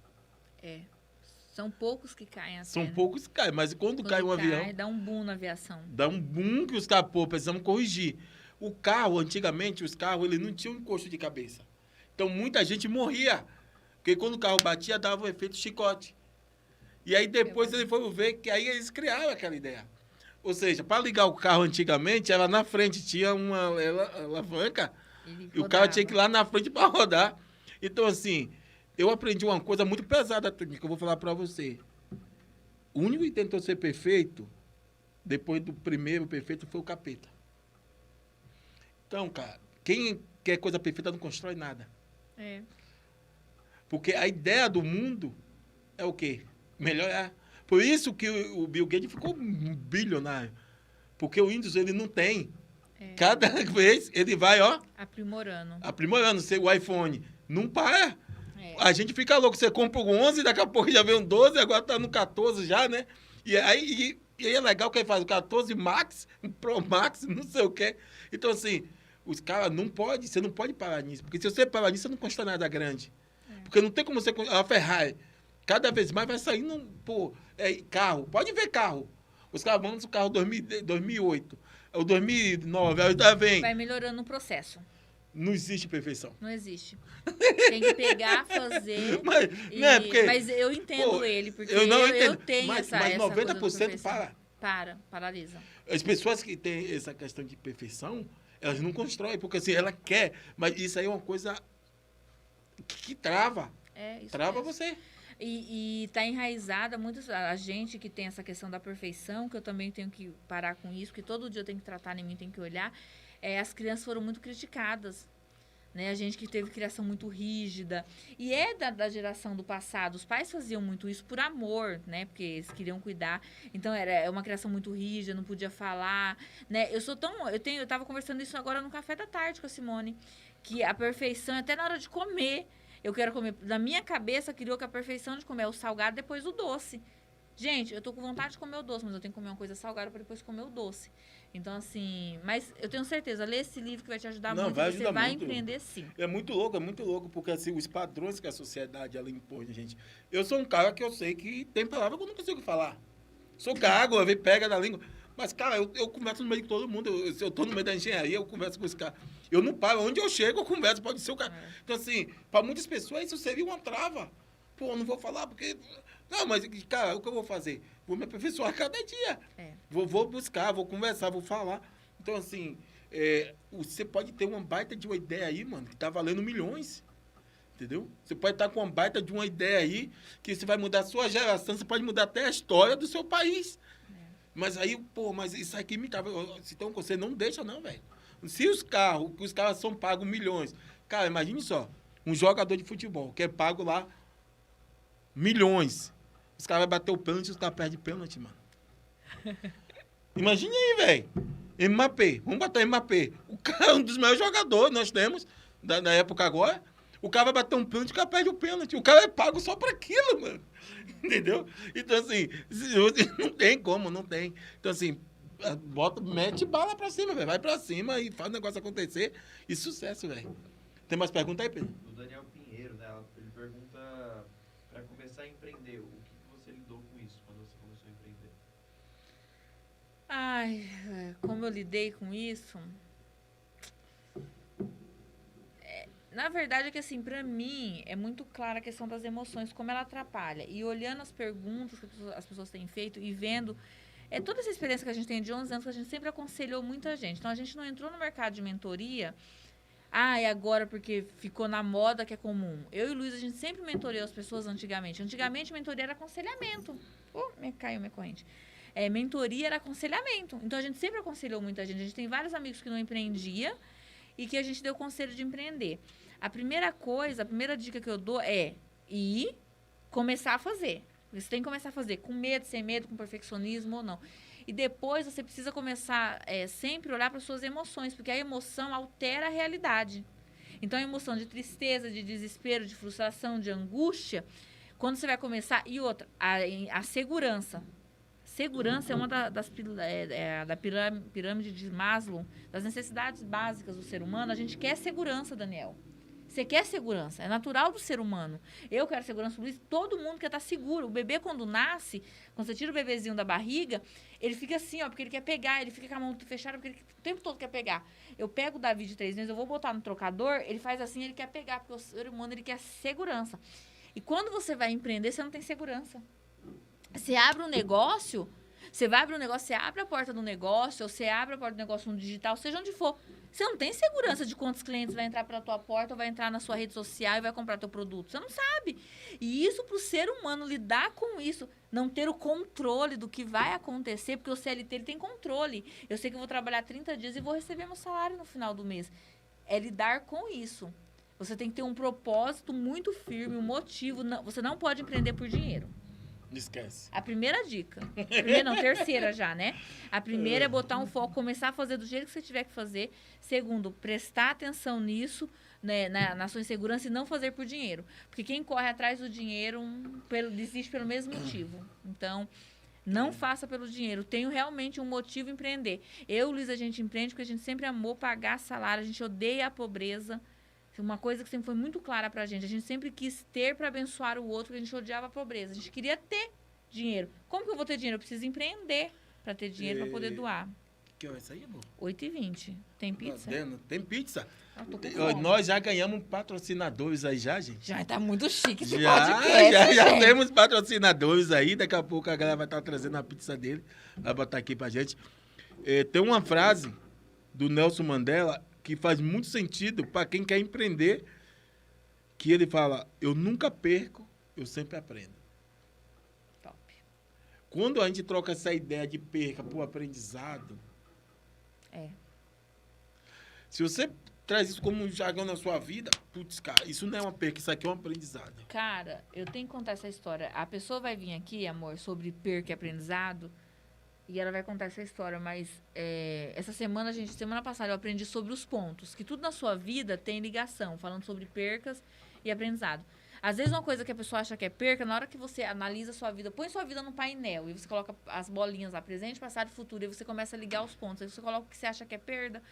São poucos que caem assim. São poucos que caem, mas quando cai um avião... Dá um boom na aviação. Dá um boom que os caras, precisamos corrigir. O carro, antigamente, ele não tinha um encosto de cabeça. Então, muita gente morria. Porque quando o carro batia, dava o efeito chicote. E aí depois ele foi ver que aí eles criaram aquela ideia. Ou seja, para ligar o carro antigamente, ela na frente tinha uma alavanca e o carro tinha que ir lá na frente para rodar. Então, assim, eu aprendi uma coisa muito pesada, que eu vou falar para você. O único que tentou ser perfeito, depois do primeiro perfeito, foi o capeta. Então, cara, quem quer coisa perfeita não constrói nada. É. Porque a ideia do mundo é o quê? Melhorar. Por isso que o Bill Gates ficou um bilionário. Porque o Windows, ele não tem. Cada vez ele vai, ó... Aprimorando. Aprimorando. O iPhone não para. A gente fica louco. Você compra o 11, daqui a pouco já vem um 12, agora tá no 14 já, né? E aí é legal que ele faz o 14 Max, Pro Max, não sei o quê. Então, assim, os caras não podem, você não pode parar nisso. Porque se você parar nisso, você não constrói nada grande. Porque não tem como você... A Ferrari, cada vez mais vai saindo, carro. Pode ver carro. Os caras vão no carro 2008, o 2009, aí já vem. Vai melhorando no processo. Não existe perfeição. Não existe. Tem que pegar, fazer. Mas eu entendo ele, porque eu não entendo. Eu tenho mas 90% paralisa. As pessoas que têm essa questão de perfeição, elas não constroem, porque assim, ela quer, mas isso aí é uma coisa que trava. Isso trava mesmo. você. E está enraizada a gente que tem essa questão da perfeição, que eu também tenho que parar com isso, porque todo dia eu tenho que tratar em mim, tenho que olhar. As crianças foram muito criticadas, né? A gente que teve criação muito rígida. E da geração do passado. Os pais faziam muito isso por amor, né? Porque eles queriam cuidar. Então, era uma criação muito rígida, não podia falar, né? Eu estava conversando isso agora no café da tarde com a Simone, que a perfeição, até na hora de comer, eu quero comer. Na minha cabeça, criou que a perfeição de comer é o salgado depois o doce. Gente, eu tô com vontade de comer o doce, mas eu tenho que comer uma coisa salgada para depois comer o doce. Então, assim... Mas eu tenho certeza, ler esse livro que vai te ajudar muito. Você vai empreender, sim. É muito louco, porque assim, os padrões que a sociedade ela impõe, gente. Eu sou um cara que eu sei que tem palavra que eu não consigo falar. Sou gago, pega na língua. Mas, cara, eu converso no meio de todo mundo. Se eu tô no meio da engenharia, eu converso com os caras. Eu não paro. Onde eu chego, eu converso. Pode ser o cara. Então, assim, para muitas pessoas, isso seria uma trava. Pô, eu não vou falar porque... Não, mas, cara, o que eu vou fazer? Vou me aperfeiçoar cada dia. Vou buscar, vou conversar, vou falar. Então, assim, você pode ter uma baita de uma ideia aí, mano, que tá valendo milhões. Entendeu? Você pode estar com uma baita de uma ideia aí, que você vai mudar a sua geração, você pode mudar até a história do seu país. Mas aí, mas isso aqui me tava... Então, você não deixa, não, velho. Se os caras são pagos milhões. Cara, imagine só, um jogador de futebol que é pago lá milhões. Os caras vão bater o pênalti e os caras perdem pênalti, mano. Imagine aí, velho. Mbappé. Vamos botar Mbappé. O cara é um dos melhores jogadores que nós temos da época agora. O cara vai bater um pênalti e o cara perde o pênalti. O cara é pago só pra aquilo, mano. Entendeu? Então, assim, não tem como, não tem. Então, assim, mete bala pra cima, velho. Vai pra cima e faz o negócio acontecer. E sucesso, velho. Tem mais pergunta aí, Pedro? O Daniel Pinheiro, né? Ele pergunta, para começar a empreender, o que você lidou com isso quando você começou a empreender? Como eu lidei com isso? Na verdade, é que assim, pra mim, é muito clara a questão das emoções, como ela atrapalha. E olhando as perguntas que as pessoas têm feito e vendo... toda essa experiência que a gente tem de 11 anos, que a gente sempre aconselhou muita gente. Então, a gente não entrou no mercado de mentoria... e agora porque ficou na moda que é comum. Eu e o Luiz, a gente sempre mentoreou as pessoas antigamente. Antigamente, mentoria era aconselhamento. Caiu minha corrente. Mentoria era aconselhamento. Então, a gente sempre aconselhou muita gente. A gente tem vários amigos que não empreendia e que a gente deu conselho de empreender. A primeira dica que eu dou é ir começar a fazer. Você tem que começar a fazer com medo, sem medo, com perfeccionismo ou não. E depois você precisa começar sempre olhar para suas emoções, porque a emoção altera a realidade. Então, a emoção de tristeza, de desespero, de frustração, de angústia, quando você vai começar... E outra, a segurança. Segurança é uma da pirâmide de Maslow, das necessidades básicas do ser humano. A gente quer segurança, Daniel. Você quer segurança, é natural do ser humano. Eu quero segurança do Luiz, todo mundo quer estar seguro. O bebê, quando nasce, quando você tira o bebezinho da barriga, ele fica assim, porque ele quer pegar, ele fica com a mão fechada, porque ele o tempo todo quer pegar. Eu pego o Davi de 3 meses, eu vou botar no trocador, ele faz assim, ele quer pegar, porque o ser humano, ele quer segurança. E quando você vai empreender, você não tem segurança. Você abre um negócio, você vai abrir um negócio, você abre a porta do negócio, ou você abre a porta do negócio no digital, seja onde for. Você não tem segurança de quantos clientes vai entrar pela tua porta ou vai entrar na sua rede social e vai comprar teu produto. Você não sabe. E isso, para o ser humano lidar com isso, não ter o controle do que vai acontecer, porque o CLT ele tem controle. Eu sei que eu vou trabalhar 30 dias e vou receber meu salário no final do mês. É lidar com isso. Você tem que ter um propósito muito firme, um motivo. Não, você não pode empreender por dinheiro. Esquece. A primeira dica. Primeira, não, terceira já, né? A primeira é botar um foco, começar a fazer do jeito que você tiver que fazer. Segundo, prestar atenção nisso, né, na sua insegurança e não fazer por dinheiro. Porque quem corre atrás do dinheiro desiste pelo mesmo motivo. Então, não faça pelo dinheiro. Tenho realmente um motivo em empreender. Eu, Luiz, a gente empreende porque a gente sempre amou pagar salário, a gente odeia a pobreza. Uma coisa que sempre foi muito clara pra gente. A gente sempre quis ter para abençoar o outro, porque a gente odiava a pobreza. A gente queria ter dinheiro. Como que eu vou ter dinheiro? Eu preciso empreender para ter dinheiro para poder doar. Que hora é isso aí, amor? 8h20. Tem pizza? Tem pizza. Tô com fome. Nós já ganhamos patrocinadores aí já, gente. Já tá muito chique esse Já podcast, já gente. temos patrocinadores aí. Daqui a pouco a galera vai estar trazendo a pizza dele. Vai botar aqui pra gente. Tem uma frase do Nelson Mandela que faz muito sentido para quem quer empreender, que ele fala, eu nunca perco, eu sempre aprendo. Top. Quando a gente troca essa ideia de perca pro aprendizado, se você traz isso como um jargão na sua vida, putz, cara, isso não é uma perca, isso aqui é um aprendizado. Cara, eu tenho que contar essa história. A pessoa vai vir aqui, amor, sobre perca e aprendizado, e ela vai contar essa história, mas essa semana passada eu aprendi sobre os pontos, que tudo na sua vida tem ligação, falando sobre percas e aprendizado. Às vezes uma coisa que a pessoa acha que é perca, na hora que você analisa a sua vida, põe sua vida no painel e você coloca as bolinhas lá, presente, passado e futuro, e você começa a ligar os pontos, aí você coloca o que você acha que é perda,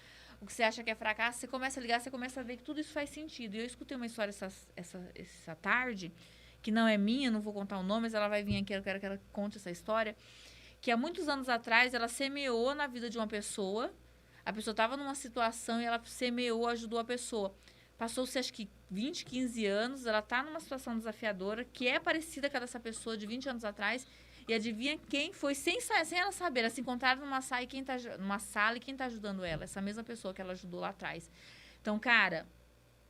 o que você acha que é fracasso, você começa a ligar, você começa a ver que tudo isso faz sentido. E eu escutei uma história essa tarde, que não é minha, não vou contar o nome, mas ela vai vir aqui, eu quero que ela conte essa história, que há muitos anos atrás ela semeou na vida de uma pessoa, a pessoa estava numa situação e ela semeou, ajudou a pessoa. Passou-se, acho que 20, 15 anos, ela está numa situação desafiadora, que é parecida com a dessa pessoa de 20 anos atrás, e adivinha quem foi, sem ela saber, elas se encontraram numa sala e quem está ajudando ela? Essa mesma pessoa que ela ajudou lá atrás. Então, cara,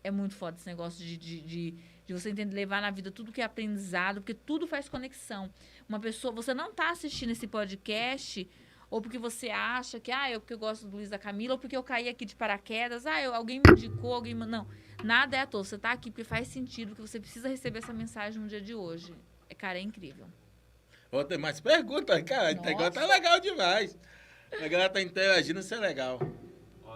é muito foda esse negócio de você entender, levar na vida tudo que é aprendizado, porque tudo faz conexão. Uma pessoa, você não está assistindo esse podcast, ou porque você acha que, porque eu gosto do Luiz da Camila, ou porque eu caí aqui de paraquedas, alguém me indicou, não. Nada é à toa, você está aqui porque faz sentido, que você precisa receber essa mensagem no dia de hoje. Cara, é incrível. Tem mais perguntas, cara. O negócio tá legal demais. A galera tá interagindo, isso é legal.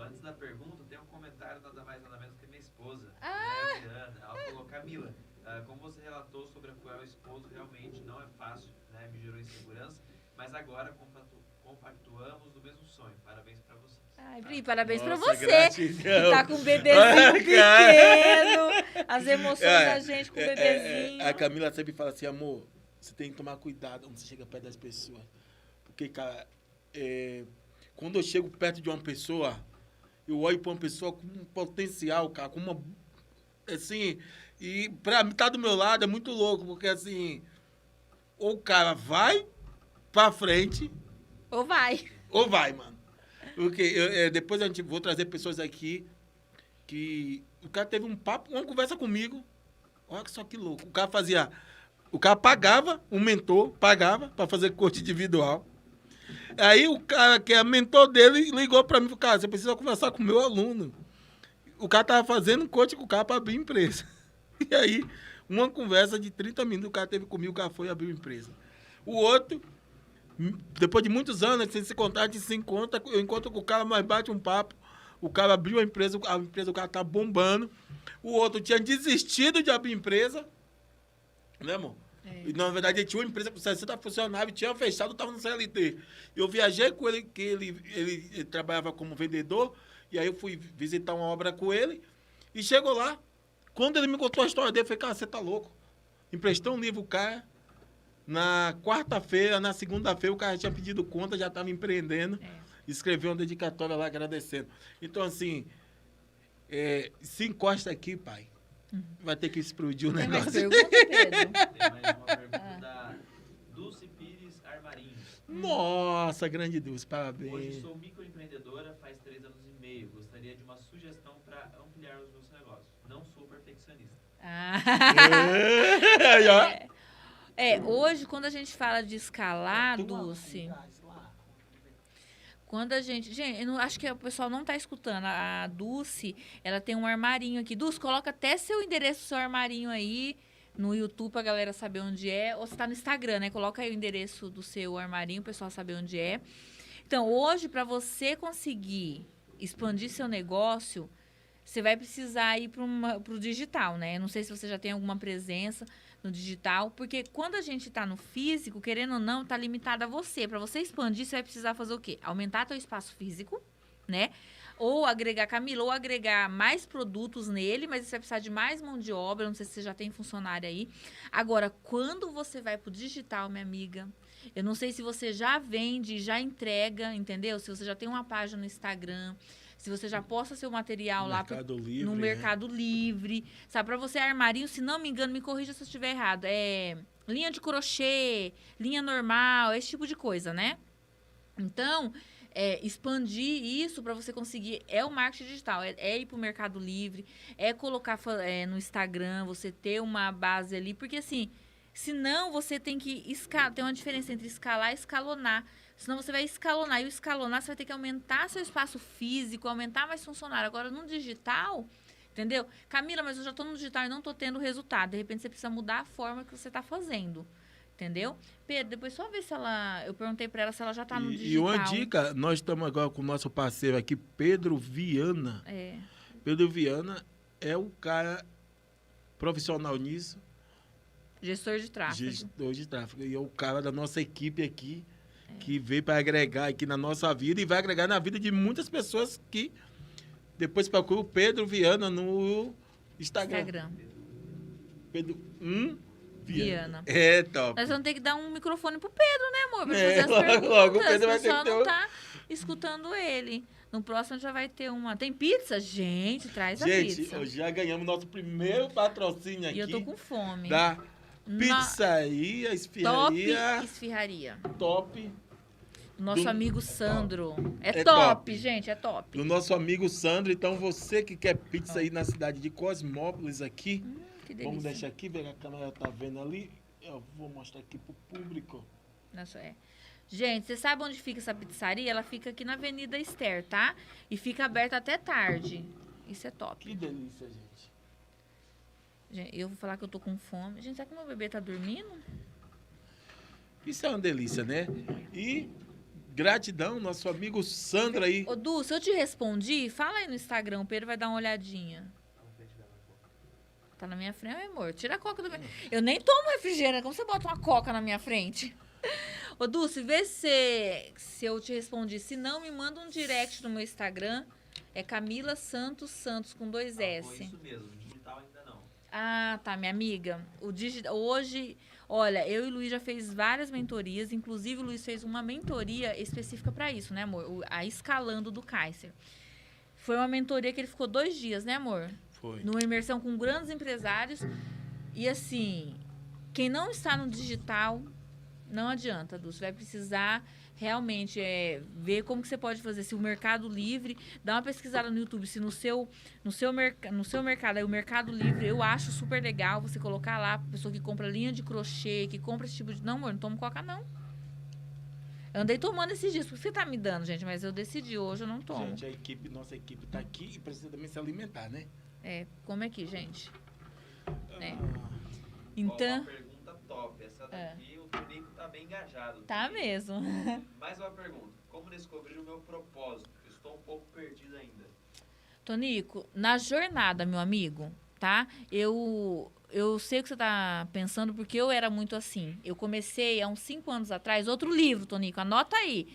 Antes da pergunta, tem um comentário nada mais nada menos que minha esposa. Ela falou, Camila, como você relatou sobre apoiar o esposo, realmente não é fácil, né? Me gerou insegurança, mas agora compactuamos do mesmo sonho. Parabéns pra você. Pri, parabéns pra você. Gratidão. Que tá com um bebezinho pequeno. As emoções da gente com o bebezinho. A Camila sempre fala assim, amor, você tem que tomar cuidado quando você chega perto das pessoas. Porque, cara, quando eu chego perto de uma pessoa, eu olho pra uma pessoa com um potencial, cara, com uma... Assim, e pra mim, tá do meu lado é muito louco, porque, assim, ou o cara vai pra frente... Ou vai, mano. Porque depois vou trazer pessoas aqui que... O cara teve um papo, uma conversa comigo. Olha só que louco. O cara pagava, um mentor, pagava para fazer coach individual. Aí o cara que é mentor dele ligou para mim e falou, cara, você precisa conversar com o meu aluno. O cara tava fazendo coach com o cara para abrir empresa. E aí, uma conversa de 30 minutos, o cara teve comigo, o cara foi abrir empresa. O outro, depois de muitos anos, sem se contar, a gente se encontra, eu encontro com o cara, mas bate um papo. O cara abriu a empresa, o cara tá bombando. O outro tinha desistido de abrir empresa. Né, amor? E, na verdade, ele tinha uma empresa com 60 funcionários, tinha fechado, estava no CLT. Eu viajei com ele, que ele trabalhava como vendedor, e aí eu fui visitar uma obra com ele, e chegou lá. Quando ele me contou a história dele, eu falei, cara, você tá louco. Emprestou um livro, o cara, na quarta-feira, na segunda-feira, o cara tinha pedido conta, já estava empreendendo, escreveu uma dedicatória lá agradecendo. Então, assim, se encosta aqui, pai. Vai ter que explodir o negócio. Tem mais pergunta, Pedro? Tem mais uma pergunta da Dulce Pires. Nossa, grande Dulce, Hoje parabéns. sou microempreendedora faz 3 anos e meio. Gostaria de uma sugestão para ampliar os meus negócios. Não sou perfeccionista. Aí, ó. Hoje, quando a gente fala de escalar, Dulce, quando a gente... Gente, eu não, acho que o pessoal não tá escutando. A Dulce, ela tem um armarinho aqui. Dulce, coloca até seu endereço do seu armarinho aí no YouTube pra galera saber onde é. Ou você tá no Instagram, né? Coloca aí o endereço do seu armarinho, o pessoal saber onde é. Então, hoje, para você conseguir expandir seu negócio, você vai precisar ir para o digital, né? Eu não sei se você já tem alguma presença no digital, porque quando a gente está no físico, querendo ou não, está limitado a você. Para você expandir, você vai precisar fazer o quê? Aumentar seu espaço físico, né? Ou agregar, Camila, ou agregar mais produtos nele, mas você vai precisar de mais mão de obra, não sei se você já tem funcionário aí. Agora, quando você vai para o digital, minha amiga, eu não sei se você já vende, já entrega, entendeu? Se você já tem uma página no Instagram, se você já posta seu material lá no Mercado Livre, sabe? Para você armarinho, se não me engano, me corrija se eu estiver errado, linha de crochê, linha normal, esse tipo de coisa, né? Então, expandir isso para você conseguir é o marketing digital, é ir para o Mercado Livre, é colocar no Instagram, você ter uma base ali, porque assim, senão você tem que tem uma diferença entre escalar e escalonar. Senão você vai escalonar. E o escalonar, você vai ter que aumentar seu espaço físico, aumentar mais funcionário. Agora, no digital, entendeu? Camila, mas eu já estou no digital e não estou tendo resultado. De repente, você precisa mudar a forma que você está fazendo. Entendeu? Pedro, depois só ver se ela... Eu perguntei para ela se ela já está no digital. E uma dica, nós estamos agora com o nosso parceiro aqui, Pedro Viana. Pedro Viana é o cara profissional nisso. Gestor de tráfego. Gestor de tráfego. E é o cara da nossa equipe aqui, que veio para agregar aqui na nossa vida e vai agregar na vida de muitas pessoas que depois procuram o Pedro Viana no Instagram. Pedro Viana. É top. Nós vamos ter que dar um microfone pro Pedro, né, amor? Pra fazer as perguntas. Logo, o Pedro vai ter que ter não tá escutando ele. No próximo já vai ter uma... Tem pizza? Gente, traz a pizza. Gente, já ganhamos nosso primeiro patrocínio aqui. E eu tô com fome. Da pizzaria, esfirraria. Top Esfirraria. Top. Nosso amigo Sandro. É top, gente, é top. Do nosso amigo Sandro. Então, você que quer pizza aí na cidade de Cosmópolis aqui, que delícia. Vamos deixar aqui, ver a câmera tá vendo ali. Eu vou mostrar aqui pro público. Nossa, Gente, você sabe onde fica essa pizzaria? Ela fica aqui na Avenida Esther, tá? E fica aberta até tarde. Isso é top. Que delícia, gente. Gente, eu vou falar que eu tô com fome. Gente, será que meu bebê tá dormindo? Isso é uma delícia, né? E gratidão, nosso amigo Sandro aí. Ô, Du, se eu te respondi, fala aí no Instagram, o Pedro vai dar uma olhadinha. Tá na minha frente, amor. Tira a coca do meu... Eu nem tomo refrigerante. Como você bota uma coca na minha frente? Ô, Dulce, vê se eu te respondi. Se não, me manda um direct no meu Instagram. É Camila Santos com 2 S. Foi isso mesmo. Digital ainda não. Ah, tá, minha amiga. Hoje, olha, eu e o Luiz já fez várias mentorias. Inclusive, o Luiz fez uma mentoria específica para isso, né, amor? A Escalando do Kaiser. Foi uma mentoria que ele ficou 2 dias, né, amor? Foi. Numa imersão com grandes empresários. E assim, quem não está no digital, não adianta, Dulce. Vai precisar realmente ver como que você pode fazer. Se o Mercado Livre, dá uma pesquisada no YouTube, se no seu mercado, aí o Mercado Livre, eu acho super legal você colocar lá, pessoa que compra linha de crochê, que compra esse tipo de... Não, amor, não tomo coca, não. Eu andei tomando esses dias, porque você tá me dando, gente, mas eu decidi, hoje eu não tomo. Gente, nossa equipe tá aqui e precisa também se alimentar, né? Come aqui, gente. Então... Uma pergunta top. Essa daqui, o Tonico tá bem engajado. Tá mesmo. Mais uma pergunta. Como descobrir o meu propósito? Estou um pouco perdido ainda. Tonico, na jornada, meu amigo, tá? Eu sei o que você tá pensando, porque eu era muito assim. Eu comecei há uns 5 anos atrás, outro livro, Tonico, anota aí.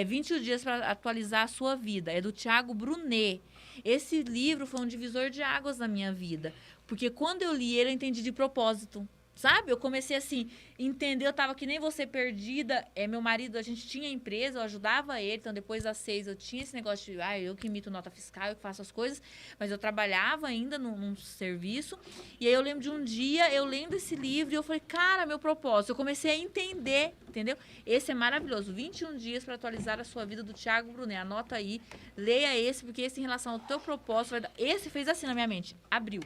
21 dias para atualizar a sua vida. É do Thiago Brunet. Esse livro foi um divisor de águas na minha vida. Porque quando eu li ele, eu entendi de propósito. Sabe? Eu comecei assim, entender, eu tava que nem você perdida. Meu marido, a gente tinha empresa, eu ajudava ele, então depois das 6 eu tinha esse negócio de, eu que emito nota fiscal, eu que faço as coisas, mas eu trabalhava ainda num serviço. E aí eu lembro de um dia, eu lendo esse livro e eu falei, cara, meu propósito. Eu comecei a entender, entendeu? Esse é maravilhoso. 21 dias para atualizar a sua vida, do Thiago Brunet. Anota aí, leia esse, porque esse em relação ao teu propósito, esse fez assim na minha mente, abriu.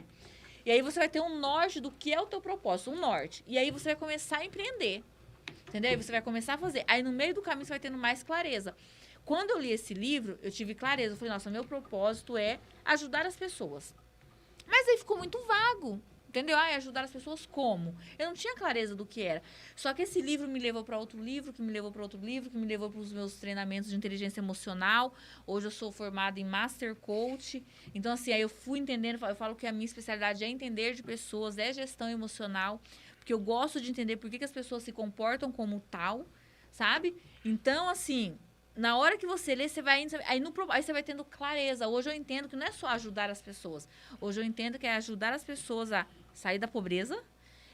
E aí você vai ter um norte do que é o teu propósito, um norte. E aí você vai começar a empreender, entendeu? Aí você vai começar a fazer. Aí no meio do caminho você vai tendo mais clareza. Quando eu li esse livro, eu tive clareza. Eu falei, nossa, meu propósito é ajudar as pessoas. Mas aí ficou muito vago, entendeu? Ajudar as pessoas como? Eu não tinha clareza do que era. Só que esse livro me levou para outro livro, que me levou para outro livro, que me levou para os meus treinamentos de inteligência emocional. Hoje eu sou formada em Master Coach. Então, assim, aí eu fui entendendo, eu falo que a minha especialidade é entender de pessoas, é gestão emocional, porque eu gosto de entender por que as pessoas se comportam como tal, sabe? Então, assim, na hora que você lê, você vai indo, aí você vai tendo clareza. Hoje eu entendo que não é só ajudar as pessoas. Hoje eu entendo que é ajudar as pessoas a sair da pobreza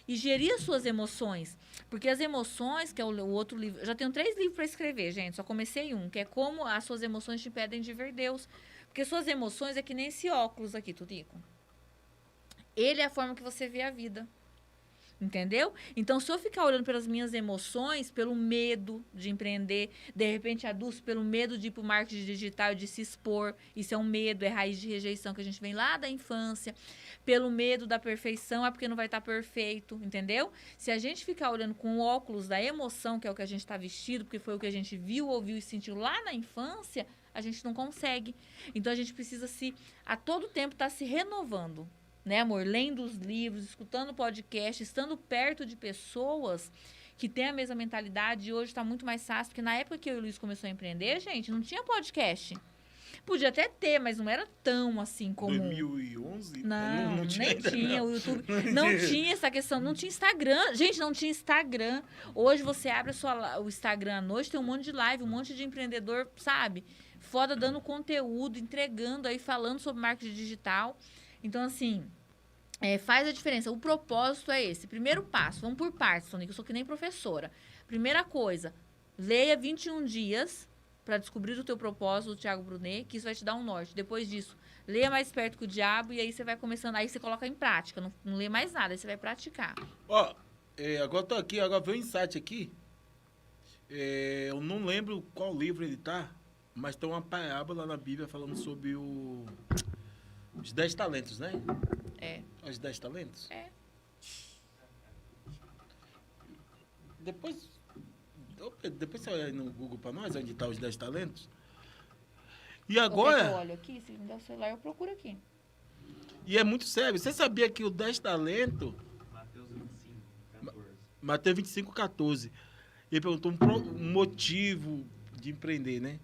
e gerir as suas emoções. Porque as emoções, que é o outro livro... Eu já tenho 3 livros para escrever, gente. Só comecei um, que é como as suas emoções te impedem de ver Deus. Porque suas emoções é que nem esse óculos aqui, Turico. Ele é a forma que você vê a vida. Entendeu? Então, se eu ficar olhando pelas minhas emoções, pelo medo de empreender, de repente adulto, pelo medo de ir para o marketing digital e de se expor, isso é um medo, é raiz de rejeição que a gente vem lá da infância, pelo medo da perfeição, é porque não vai estar perfeito, entendeu? Se a gente ficar olhando com o óculos da emoção, que é o que a gente está vestido, porque foi o que a gente viu, ouviu e sentiu lá na infância, a gente não consegue. Então, a gente precisa a todo tempo estar se renovando. Né, amor? Lendo os livros, escutando podcast, estando perto de pessoas que têm a mesma mentalidade. E hoje está muito mais fácil, porque na época que eu e o Luiz começou a empreender, gente, não tinha podcast. Podia até ter, mas não era tão assim como... 2011? Não tinha nem tinha. O YouTube não tinha essa questão, não tinha Instagram. Gente, não tinha Instagram. Hoje você abre o Instagram à noite, tem um monte de live, um monte de empreendedor, sabe? Foda, dando conteúdo, entregando aí, falando sobre marketing digital. Então, assim, faz a diferença. O propósito é esse. Primeiro passo, vamos por partes, Tony, que eu sou que nem professora. Primeira coisa, leia 21 dias para descobrir o teu propósito, do Thiago Brunet, que isso vai te dar um norte. Depois disso, leia Mais Esperto que o Diabo e aí você vai começando, aí você coloca em prática. Não lê mais nada, aí você vai praticar. Ó, agora eu tô aqui, agora veio um insight aqui. Eu não lembro qual livro ele tá, mas tem uma parábola na Bíblia falando sobre os 10 talentos, né? Os 10 talentos? Depois você olha aí no Google pra nós, onde tá os 10 talentos. E agora... Eu olho aqui, se me der o celular, eu procuro aqui. E é muito sério. Você sabia que o 10 talentos... Mateus 25, 14. Ele perguntou um motivo de empreender, né?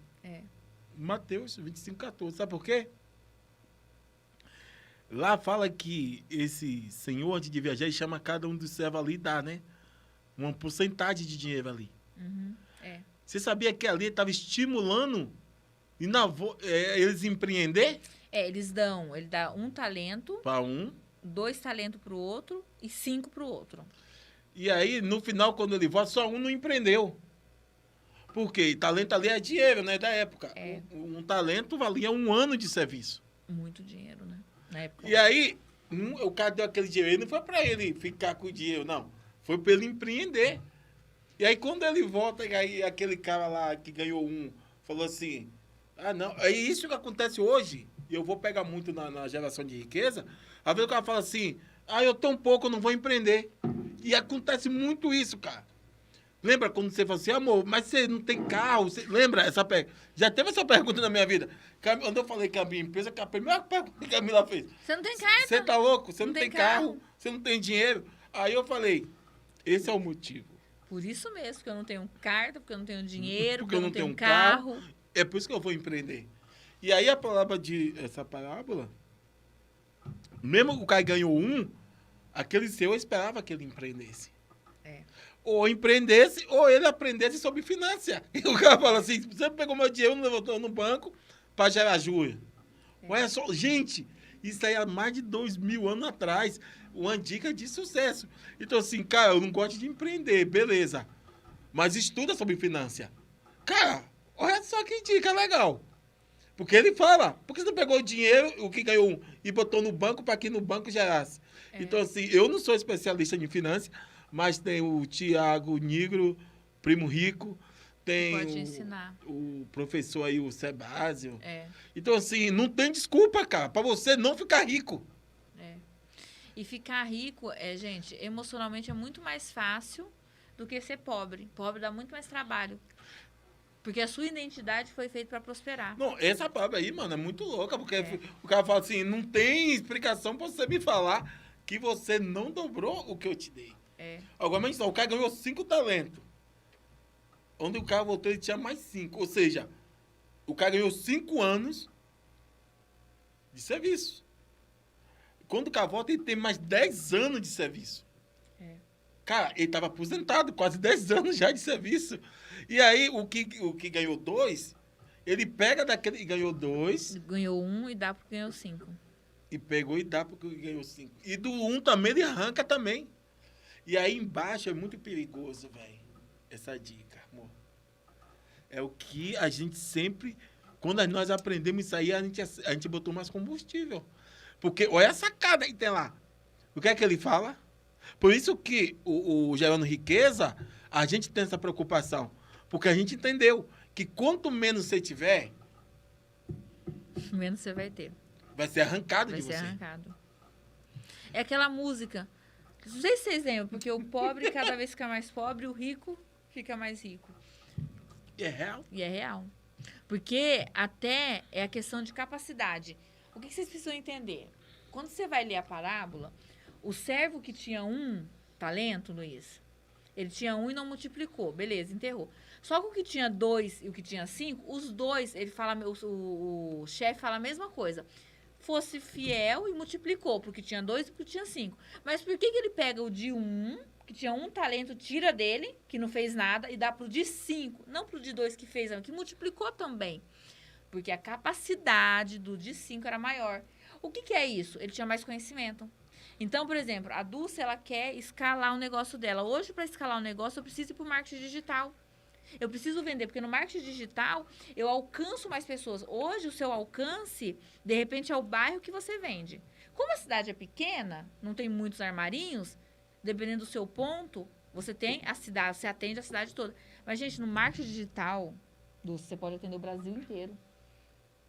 Mateus 25, 14. Sabe por quê? Lá fala que esse senhor, antes de viajar, ele chama cada um dos servos ali e dá, né? Uma porcentagem de dinheiro ali. Você sabia que ali ele estava estimulando eles empreender? Ele dá 1 talento... Para um. 2 talentos para o outro e 5 para o outro. E aí, no final, quando ele volta, só um não empreendeu. Por quê? Talento ali é dinheiro, né? Da época. Um talento valia 1 ano de serviço. Muito dinheiro, né? Na época. E aí, o cara deu aquele dinheiro, não foi para ele ficar com o dinheiro, não. Foi para ele empreender. E aí, quando ele volta, aí aquele cara lá que ganhou falou assim, não, é isso que acontece hoje. E eu vou pegar muito na geração de riqueza. Às vezes o cara fala assim, eu tenho pouco, eu não vou empreender. E acontece muito isso, cara. Lembra quando você falou assim, amor, mas você não tem carro? Lembra essa pergunta? Já teve essa pergunta na minha vida. Quando eu falei que a minha empresa, a primeira pergunta que a Camila fez. Você não tem carta? Você tá louco? Você não tem carro? Você não tem dinheiro? Aí eu falei, esse é o motivo. Por isso mesmo, porque eu não tenho carta, porque eu não tenho dinheiro, porque eu não tenho carro. É por isso que eu vou empreender. E aí essa parábola, mesmo o cara ganhou aquele seu eu esperava que ele empreendesse. Ou empreendesse, ou ele aprendesse sobre finanças. E o cara fala assim, você pegou meu dinheiro, não levantou no banco para gerar juros. Olha só, gente, Isso aí há mais de 2.000 anos atrás. Uma dica de sucesso. Então, assim, cara, eu não gosto de empreender, beleza. Mas estuda sobre finança. Cara, olha só que dica legal. Porque ele fala, por que você não pegou o dinheiro, o que ganhou, e botou no banco para que no banco gerasse? Então, assim, eu não sou especialista em finanças, mas tem o Tiago Nigro, Primo Rico, tem Pode ensinar. o professor aí, o Sebásio. É. Então, assim, não tem desculpa, cara, para você não ficar rico. E ficar rico, gente, emocionalmente é muito mais fácil do que ser pobre. Pobre dá muito mais trabalho. Porque a sua identidade foi feita para prosperar. Não, essa palavra aí, mano, é muito louca, porque o cara fala assim, não tem explicação pra você me falar que você não dobrou o que eu te dei. Agora, mas o cara ganhou 5 talentos. Onde o cara voltou, ele tinha mais 5. Ou seja, o cara ganhou 5 anos de serviço. Quando o cara volta, ele tem mais 10 anos de serviço. Cara, ele estava aposentado, quase 10 anos já de serviço. E aí, o que ganhou 2, ele pega daquele que ganhou 2. Ganhou 1 e dá pro que ganhou 5. E pegou e dá pro que ganhou 5. E do 1 também, ele arranca também. E aí embaixo é muito perigoso, velho. Essa dica, amor. É o que a gente sempre... Quando nós aprendemos isso aí, a gente botou mais combustível. Porque olha a sacada que tem lá. O que é que ele fala? Por isso que o Gerando Riqueza, a gente tem essa preocupação. Porque a gente entendeu que quanto menos você tiver... Menos você vai ter. Vai ser arrancado de você. Vai ser arrancado. É aquela música... Não sei se vocês lembram, porque o pobre cada vez fica mais pobre, o rico fica mais rico. E é real. E é real. Porque até é a questão de capacidade. O que vocês precisam entender? Quando você vai ler a parábola, o servo que tinha 1 talento, Luiz, ele tinha 1 e não multiplicou. Beleza, enterrou. Só que o que tinha 2 e o que tinha 5, os dois, ele fala, o chefe fala a mesma coisa. Fosse fiel e multiplicou, porque tinha 2 e porque tinha 5. Mas por que ele pega o de 1, que tinha 1 talento, tira dele, que não fez nada, e dá pro de 5, não pro de 2 que fez, que multiplicou também? Porque a capacidade do de 5 era maior. O que é isso? Ele tinha mais conhecimento. Então, por exemplo, a Dulce, ela quer escalar o negócio dela. Hoje, para escalar o negócio, eu preciso ir para o marketing digital. Eu preciso vender, porque no marketing digital eu alcanço mais pessoas. Hoje, o seu alcance, de repente, é o bairro que você vende. Como a cidade é pequena, não tem muitos armarinhos, dependendo do seu ponto, você tem a cidade, você atende a cidade toda. Mas, gente, no marketing digital, você pode atender o Brasil inteiro.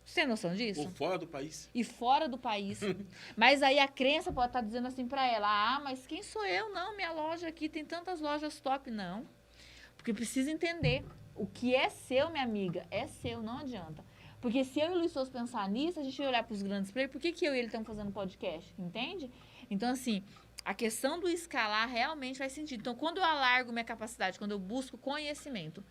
Você tem noção disso? Ou fora do país. E fora do país. Mas aí a crença pode estar dizendo assim para ela, mas quem sou eu? Não, minha loja aqui tem tantas lojas top. Não. Porque precisa entender. O que é seu, minha amiga, é seu, não adianta. Porque se eu e o Luiz Souza pensar nisso, a gente vai olhar para os grandes players, por que eu e ele estamos fazendo podcast? Entende? Então, assim, a questão do escalar realmente faz sentido. Então, quando eu alargo minha capacidade, quando eu busco conhecimento,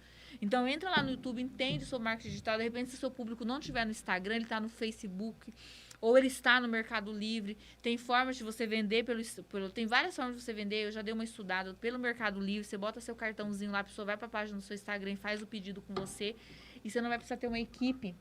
então entra lá no YouTube, entende sobre marketing digital, de repente se o seu público não estiver no Instagram, ele está no Facebook, ou ele está no Mercado Livre, tem formas de você vender tem várias formas de você vender, eu já dei uma estudada pelo Mercado Livre, você bota seu cartãozinho lá, a pessoa vai para a página do seu Instagram e faz o pedido com você, e você não vai precisar ter uma equipe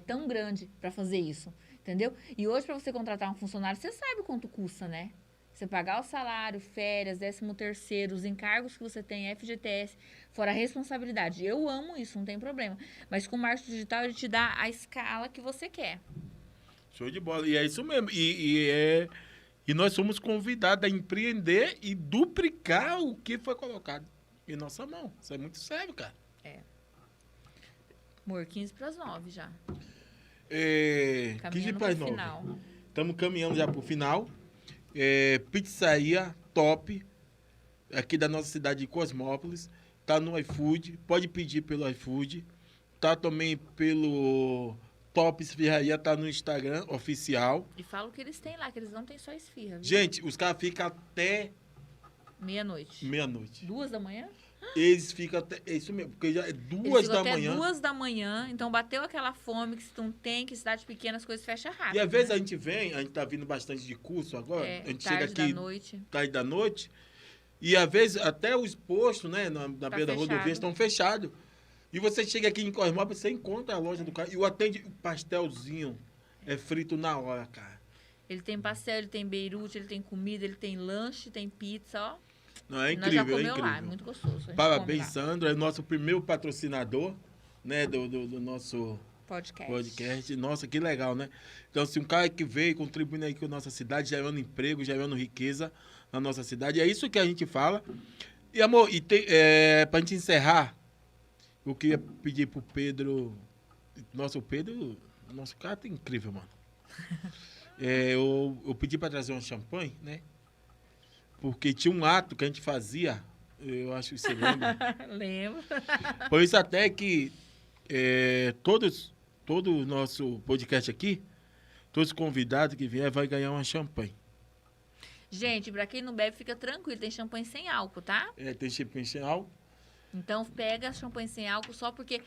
tão grande para fazer isso, entendeu? E hoje, para você contratar um funcionário, você sabe quanto custa, né? Você pagar o salário, férias, 13º, os encargos que você tem, FGTS, fora a responsabilidade. Eu amo isso, não tem problema. Mas com o marketing digital, ele te dá a escala que você quer. Show de bola. E é isso mesmo. E nós somos convidados a empreender e duplicar o que foi colocado em nossa mão. Isso é muito sério, cara. Amor, 8:45 já. 15 para as 9. Final. Estamos caminhando já para o final. Pizzaria top aqui da nossa cidade de Cosmópolis, tá no iFood, pode pedir pelo iFood, tá também pelo Top Esfirraria, tá no Instagram oficial. E fala o que eles têm lá, que eles não têm só esfirra, viu? Gente, os caras ficam até meia-noite. 2 da manhã? Eles ficam até, é isso mesmo, porque já é 2 da manhã. 2 da manhã, então bateu aquela fome que se não tem, que cidade pequena as coisas fecham rápido. E às vezes né? a gente tá vindo bastante de curso agora, a gente chega aqui tarde da noite, e às vezes até os postos, né, na beira da rodovia estão fechados. E você chega aqui em Cosmópolis, você encontra a loja do cara e o atende pastelzinho, frito na hora, cara. Ele tem pastel, ele tem beirute, ele tem comida, ele tem lanche, tem pizza, ó. Não, é Nós já incrível, é comeu lá, é incrível. muito gostoso. A gente Parabéns, come lá. Sandro. É nosso primeiro patrocinador, né, do nosso podcast. Nossa, que legal, né? Então, assim, um cara que veio contribuindo aí com a nossa cidade, gerando emprego, gerando riqueza na nossa cidade. É isso que a gente fala. E, amor, pra gente encerrar, eu queria pedir pro Pedro... Nosso cara tá incrível, mano. Eu pedi pra trazer uma champanhe, né? Porque tinha um ato que a gente fazia, eu acho que você lembra. Lembro. Por isso até que todo o nosso podcast aqui, todos os convidados que vier vai ganhar uma champanhe. Gente, pra quem não bebe, fica tranquilo. Tem champanhe sem álcool, tá? Tem champanhe sem álcool. Então, pega champanhe sem álcool só porque,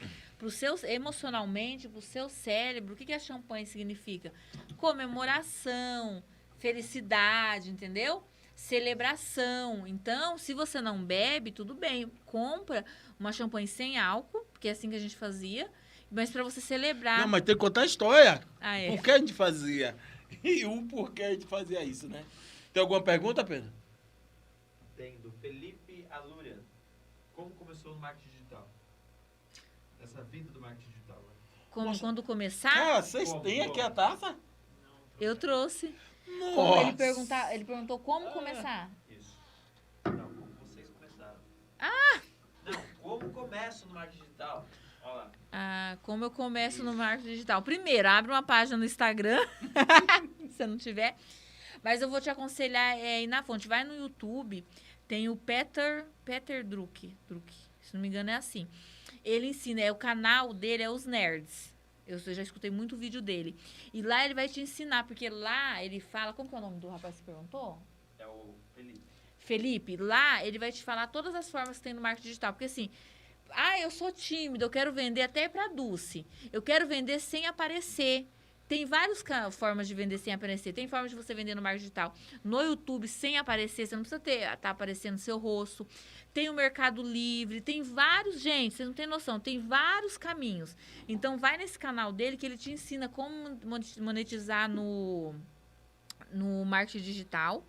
emocionalmente, pro seu cérebro, o que a champanhe significa? Comemoração, felicidade, entendeu? Celebração. Então, se você não bebe, tudo bem. Compra uma champanhe sem álcool, porque é assim que a gente fazia, mas pra você celebrar. Não, mas tem que contar a história. Ah, é. Por que a gente fazia? E o porquê a gente fazia isso, né? Tem alguma pergunta, Pedro? Tem, do Felipe Alurian. Como começou no marketing digital? Essa vida do marketing digital, né? Quando começar, Cara, vocês têm aqui a taça? eu trouxe. Nossa. Ele perguntou como começar. Isso. Não, como vocês começaram. Ah! Não, como começa no marketing digital? Olha lá. Ah, como eu começo no marketing digital. Primeiro, abre uma página no Instagram, se não tiver. Mas eu vou te aconselhar ir na fonte. Vai no YouTube, tem o Peter Druck. Se não me engano é assim. Ele ensina, o canal dele é os Nerds. Eu já escutei muito vídeo dele. E lá ele vai te ensinar, porque lá ele fala... Como que é o nome do rapaz que você perguntou? É o Felipe. Felipe, lá ele vai te falar todas as formas que tem no marketing digital. Porque assim, eu sou tímido, eu quero vender até para Dulce. Eu quero vender sem aparecer. Tem várias formas de vender sem aparecer. Tem formas de você vender no marketing digital no YouTube sem aparecer. Você não precisa tá aparecendo seu rosto. Tem o Mercado Livre. Tem vários, gente, vocês não têm noção. Tem vários caminhos. Então, vai nesse canal dele que ele te ensina como monetizar no marketing digital.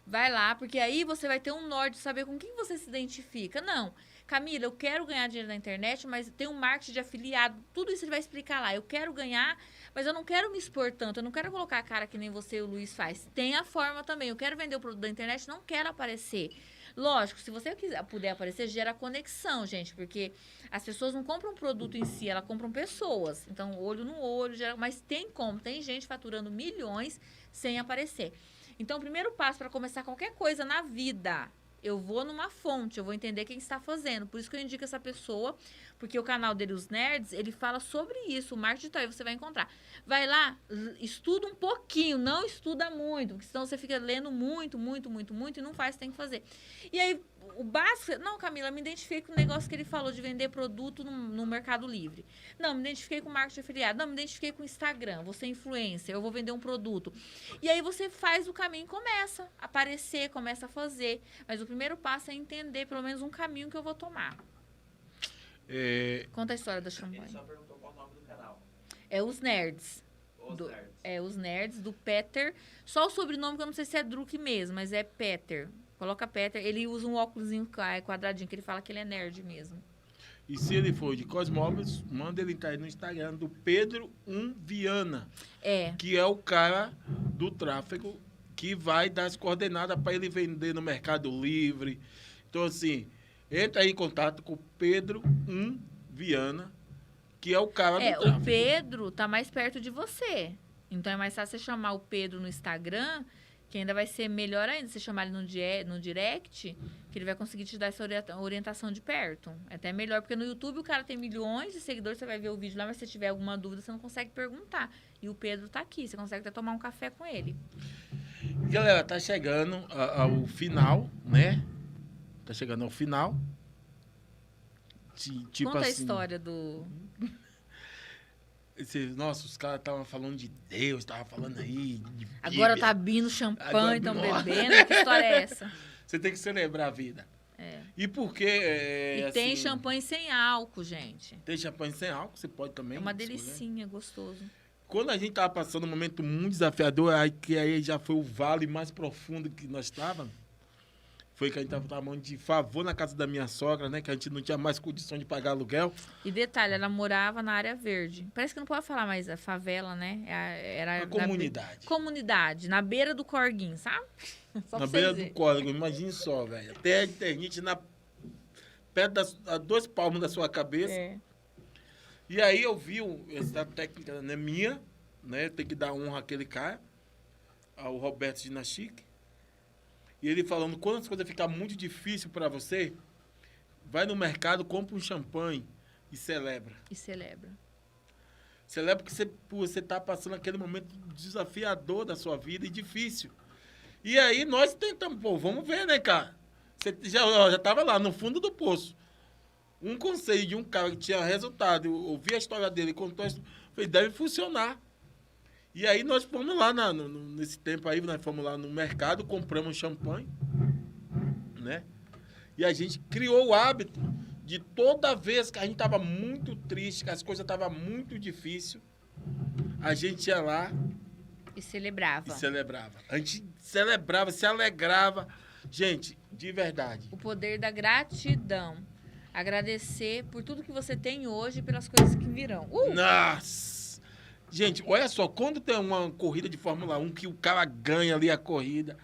Vai lá, porque aí você vai ter um norte de saber com quem você se identifica. Não, Camila, eu quero ganhar dinheiro na internet, mas tem um marketing de afiliado. Tudo isso ele vai explicar lá. Eu quero ganhar, mas eu não quero me expor tanto. Eu não quero colocar a cara que nem você e o Luiz faz. Tem a forma também. Eu quero vender o produto da internet, não quero aparecer. Lógico, se você puder aparecer, gera conexão, gente. Porque as pessoas não compram produto em si, elas compram pessoas. Então, olho no olho, mas tem como. Tem gente faturando milhões sem aparecer. Então, o primeiro passo para começar qualquer coisa na vida, eu vou numa fonte, eu vou entender quem está fazendo. Por isso que eu indico essa pessoa, porque o canal dele, Os Nerds, ele fala sobre isso, o marketing digital, e você vai encontrar. Vai lá, estuda um pouquinho, não estuda muito, porque senão você fica lendo muito, e não faz o que tem que fazer. E aí, o básico... Não, Camila, me identifiquei com o negócio que ele falou de vender produto no Mercado Livre. Não, me identifiquei com marketing afiliado. Não, me identifiquei com o Instagram. Vou ser influencer, eu vou vender um produto. E aí você faz o caminho e começa a aparecer, começa a fazer. Mas o primeiro passo é entender pelo menos um caminho que eu vou tomar. Conta a história da Ele champanhe. só perguntou qual o nome do canal. É Os Nerds. Os Nerds. Os Nerds, do Peter. Só o sobrenome, que eu não sei se é Druck mesmo, mas é Peter. Coloca Peter. Ele usa um óculosinho quadradinho, que ele fala que ele é nerd mesmo. E se ele for de Cosmópolis, manda ele entrar aí no Instagram do Pedro Viana. Que é o cara do tráfego que vai dar as coordenadas para ele vender no Mercado Livre. Então, assim, entra aí em contato com o Pedro Viana, que é o cara do tráfego. O Pedro tá mais perto de você. Então, é mais fácil você chamar o Pedro no Instagram, que ainda vai ser melhor ainda. Você chamar ele no direct, que ele vai conseguir te dar essa orientação de perto. É até melhor, porque no YouTube o cara tem milhões de seguidores, você vai ver o vídeo lá, mas se tiver alguma dúvida, você não consegue perguntar. E o Pedro tá aqui, você consegue até tomar um café com ele. Galera, tá chegando ao final, né? Tá chegando ao final. Tipo Conta assim, a história do... Nossa, os caras estavam falando de Deus, estavam falando aí de Agora Bíblia. tá abrindo champanhe, estão Nossa. bebendo. Que história é essa? Você tem que celebrar a vida. E por que... E tem champanhe sem álcool, gente. Tem champanhe sem álcool, você pode também. É uma escolher. delicinha, gostoso. quando a gente tava passando um momento muito desafiador, aí já foi o vale mais profundo que nós estávamos, foi que a gente tava tomando de favor na casa da minha sogra, né? Que a gente não tinha mais condição de pagar aluguel. E detalhe, ela morava na área verde. Parece que não pode falar mais a favela, né? Era A comunidade. Comunidade, na beira do Corguinho, sabe? Só Na pra beira vocês do verem. córrego, imagine só, velho. Até a internet perto a 2 palmos da sua cabeça. É. E aí eu vi essa técnica, né, minha, né? Tem que dar honra àquele cara, ao Roberto Ginastic. E ele falando, quando as coisas ficam muito difíceis para você, vai no mercado, compra um champanhe e celebra. E celebra. Celebra porque você tá passando aquele momento desafiador da sua vida e difícil. E aí nós tentamos, pô, vamos ver, né, cara? Você já tava lá no fundo do poço. Um conselho de um cara que tinha resultado, eu ouvi a história dele, contou isso, falei, deve funcionar. E aí nós fomos lá, nesse tempo aí, nós fomos lá no mercado, compramos um champanhe, né? E a gente criou o hábito de toda vez que a gente estava muito triste, que as coisas estavam muito difíceis, a gente ia lá E celebrava. e celebrava. A gente celebrava, se alegrava. Gente, de verdade. O poder da gratidão. Agradecer por tudo que você tem hoje e pelas coisas que virão. Nossa! Gente, olha só, quando tem uma corrida de Fórmula 1 que o cara ganha ali a corrida,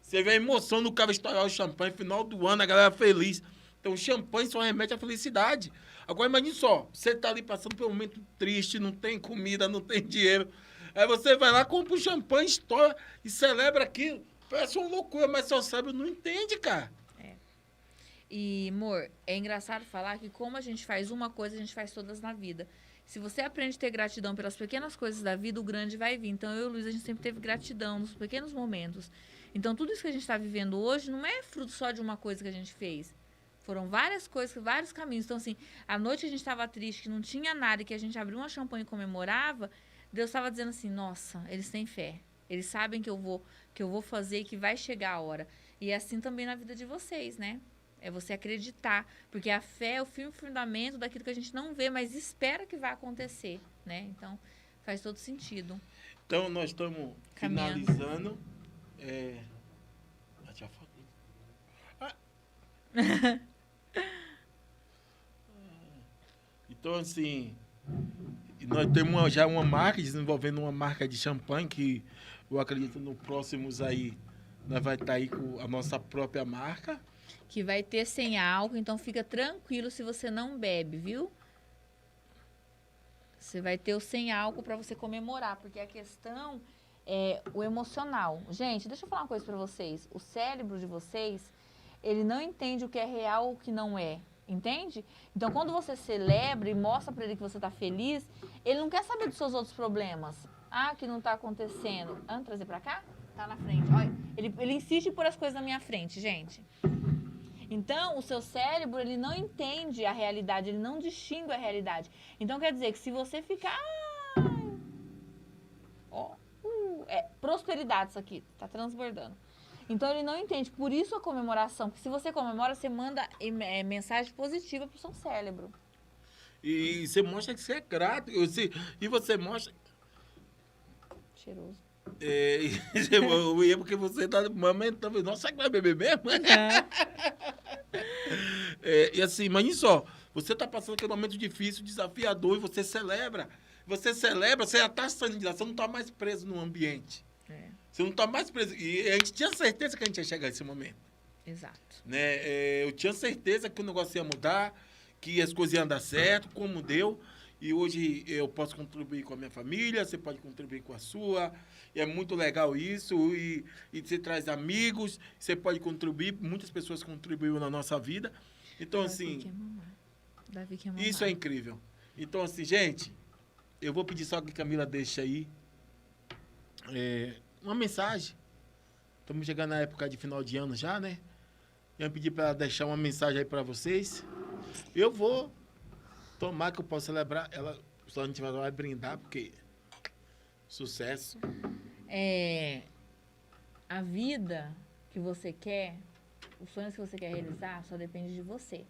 você vê a emoção do cara estourar o champanhe, final do ano, a galera feliz. Então, o champanhe só remete à felicidade. Agora, imagine só, você tá ali passando por um momento triste, não tem comida, não tem dinheiro. Aí você vai lá, compra um champanhe, estoura e celebra aquilo. Parece uma loucura, mas seu cérebro não entende, cara. E, amor, é engraçado falar que como a gente faz uma coisa, a gente faz todas na vida. Se você aprende a ter gratidão pelas pequenas coisas da vida, o grande vai vir. Então, eu e o Luiz, a gente sempre teve gratidão nos pequenos momentos. Então, tudo isso que a gente está vivendo hoje não é fruto só de uma coisa que a gente fez. Foram várias coisas, vários caminhos. Então, assim, a noite a gente estava triste, que não tinha nada, e que a gente abriu uma champanhe e comemorava, Deus estava dizendo assim, nossa, eles têm fé. Eles sabem que eu vou fazer e que vai chegar a hora. E é assim também na vida de vocês, né? É você acreditar, porque a fé é o firme fundamento daquilo que a gente não vê, mas espera que vai acontecer, né? Então, faz todo sentido. Então, nós estamos Caminhando. finalizando. Já falei. Então, assim, nós temos já uma marca, desenvolvendo uma marca de champanhe, que eu acredito no próximos aí, nós vai estar aí com a nossa própria marca. Que vai ter sem álcool, então fica tranquilo se você não bebe, viu? Você vai ter o sem álcool para você comemorar, porque a questão é o emocional. Gente, deixa eu falar uma coisa para vocês. O cérebro de vocês, ele não entende o que é real ou o que não é. Entende? Então, quando você celebra e mostra para ele que você está feliz, ele não quer saber dos seus outros problemas. Ah, que não está acontecendo. Vamos trazer para cá? Tá na frente. Olha, ele insiste por as coisas na minha frente, gente. Então, o seu cérebro, ele não entende a realidade, ele não distingue a realidade. Então, quer dizer que se você ficar... prosperidade isso aqui, tá transbordando. Então, ele não entende. Por isso a comemoração, porque se você comemora, você manda mensagem positiva pro seu cérebro. E você mostra que você é grato. E você mostra... Cheiroso. Porque você tá amamentando. Nossa, será que vai beber mesmo? E assim, imagine só, você tá passando aquele momento difícil, desafiador, e você celebra. Você celebra, você já tá saindo de lá, você não tá mais preso no ambiente. Você não tá mais preso. E a gente tinha certeza que a gente ia chegar nesse momento. Exato. Né? Eu tinha certeza que o negócio ia mudar, que as coisas iam dar certo, como deu. E hoje eu posso contribuir com a minha família, você pode contribuir com a sua. E é muito legal isso. E você traz amigos, você pode contribuir. Muitas pessoas contribuíram na nossa vida. Então, assim, Davi quer mamar. isso é incrível. Então, assim, gente, eu vou pedir só que a Camila deixe aí uma mensagem. Estamos chegando na época de final de ano já, né? Eu vou pedir para ela deixar uma mensagem aí para vocês. Eu vou tomar que eu posso celebrar. Ela só a gente vai brindar, porque sucesso. A vida que você quer, os sonhos que você quer realizar, só depende de você.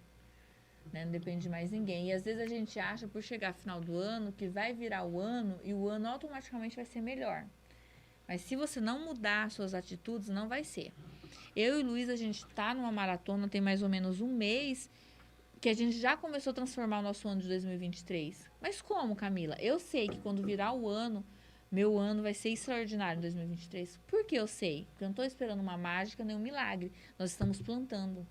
né? Não depende de mais ninguém. E às vezes a gente acha, por chegar final do ano, que vai virar o ano e o ano automaticamente vai ser melhor. Mas se você não mudar suas atitudes, não vai ser. Eu e Luiz, a gente está numa maratona, tem mais ou menos um mês, que a gente já começou a transformar o nosso ano de 2023. Mas como, Camila? Eu sei que quando virar o ano, meu ano vai ser extraordinário em 2023. Por que eu sei? Porque eu não estou esperando uma mágica nem um milagre. Nós estamos plantando.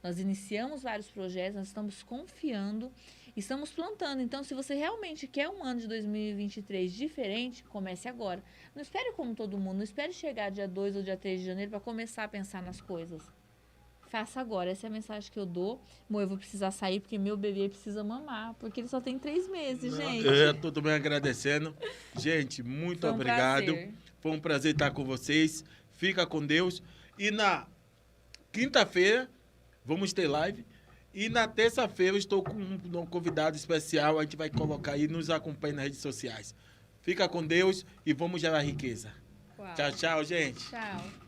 Nós iniciamos vários projetos, nós estamos confiando, estamos plantando. Então, se você realmente quer um ano de 2023 diferente, comece agora. Não espere como todo mundo, não espere chegar dia 2 ou dia 3 de janeiro para começar a pensar nas coisas. Faça agora, essa é a mensagem que eu dou. Amor, eu vou precisar sair porque meu bebê precisa mamar, porque ele só tem 3 meses, gente. Eu já estou também agradecendo. Gente, muito Foi um obrigado. prazer. Foi um prazer estar com vocês. Fica com Deus. E na quinta-feira, vamos ter live. E na terça-feira, eu estou com um convidado especial. A gente vai colocar aí, nos acompanhe nas redes sociais. Fica com Deus e vamos gerar riqueza. Uau. Tchau, tchau, gente. Tchau.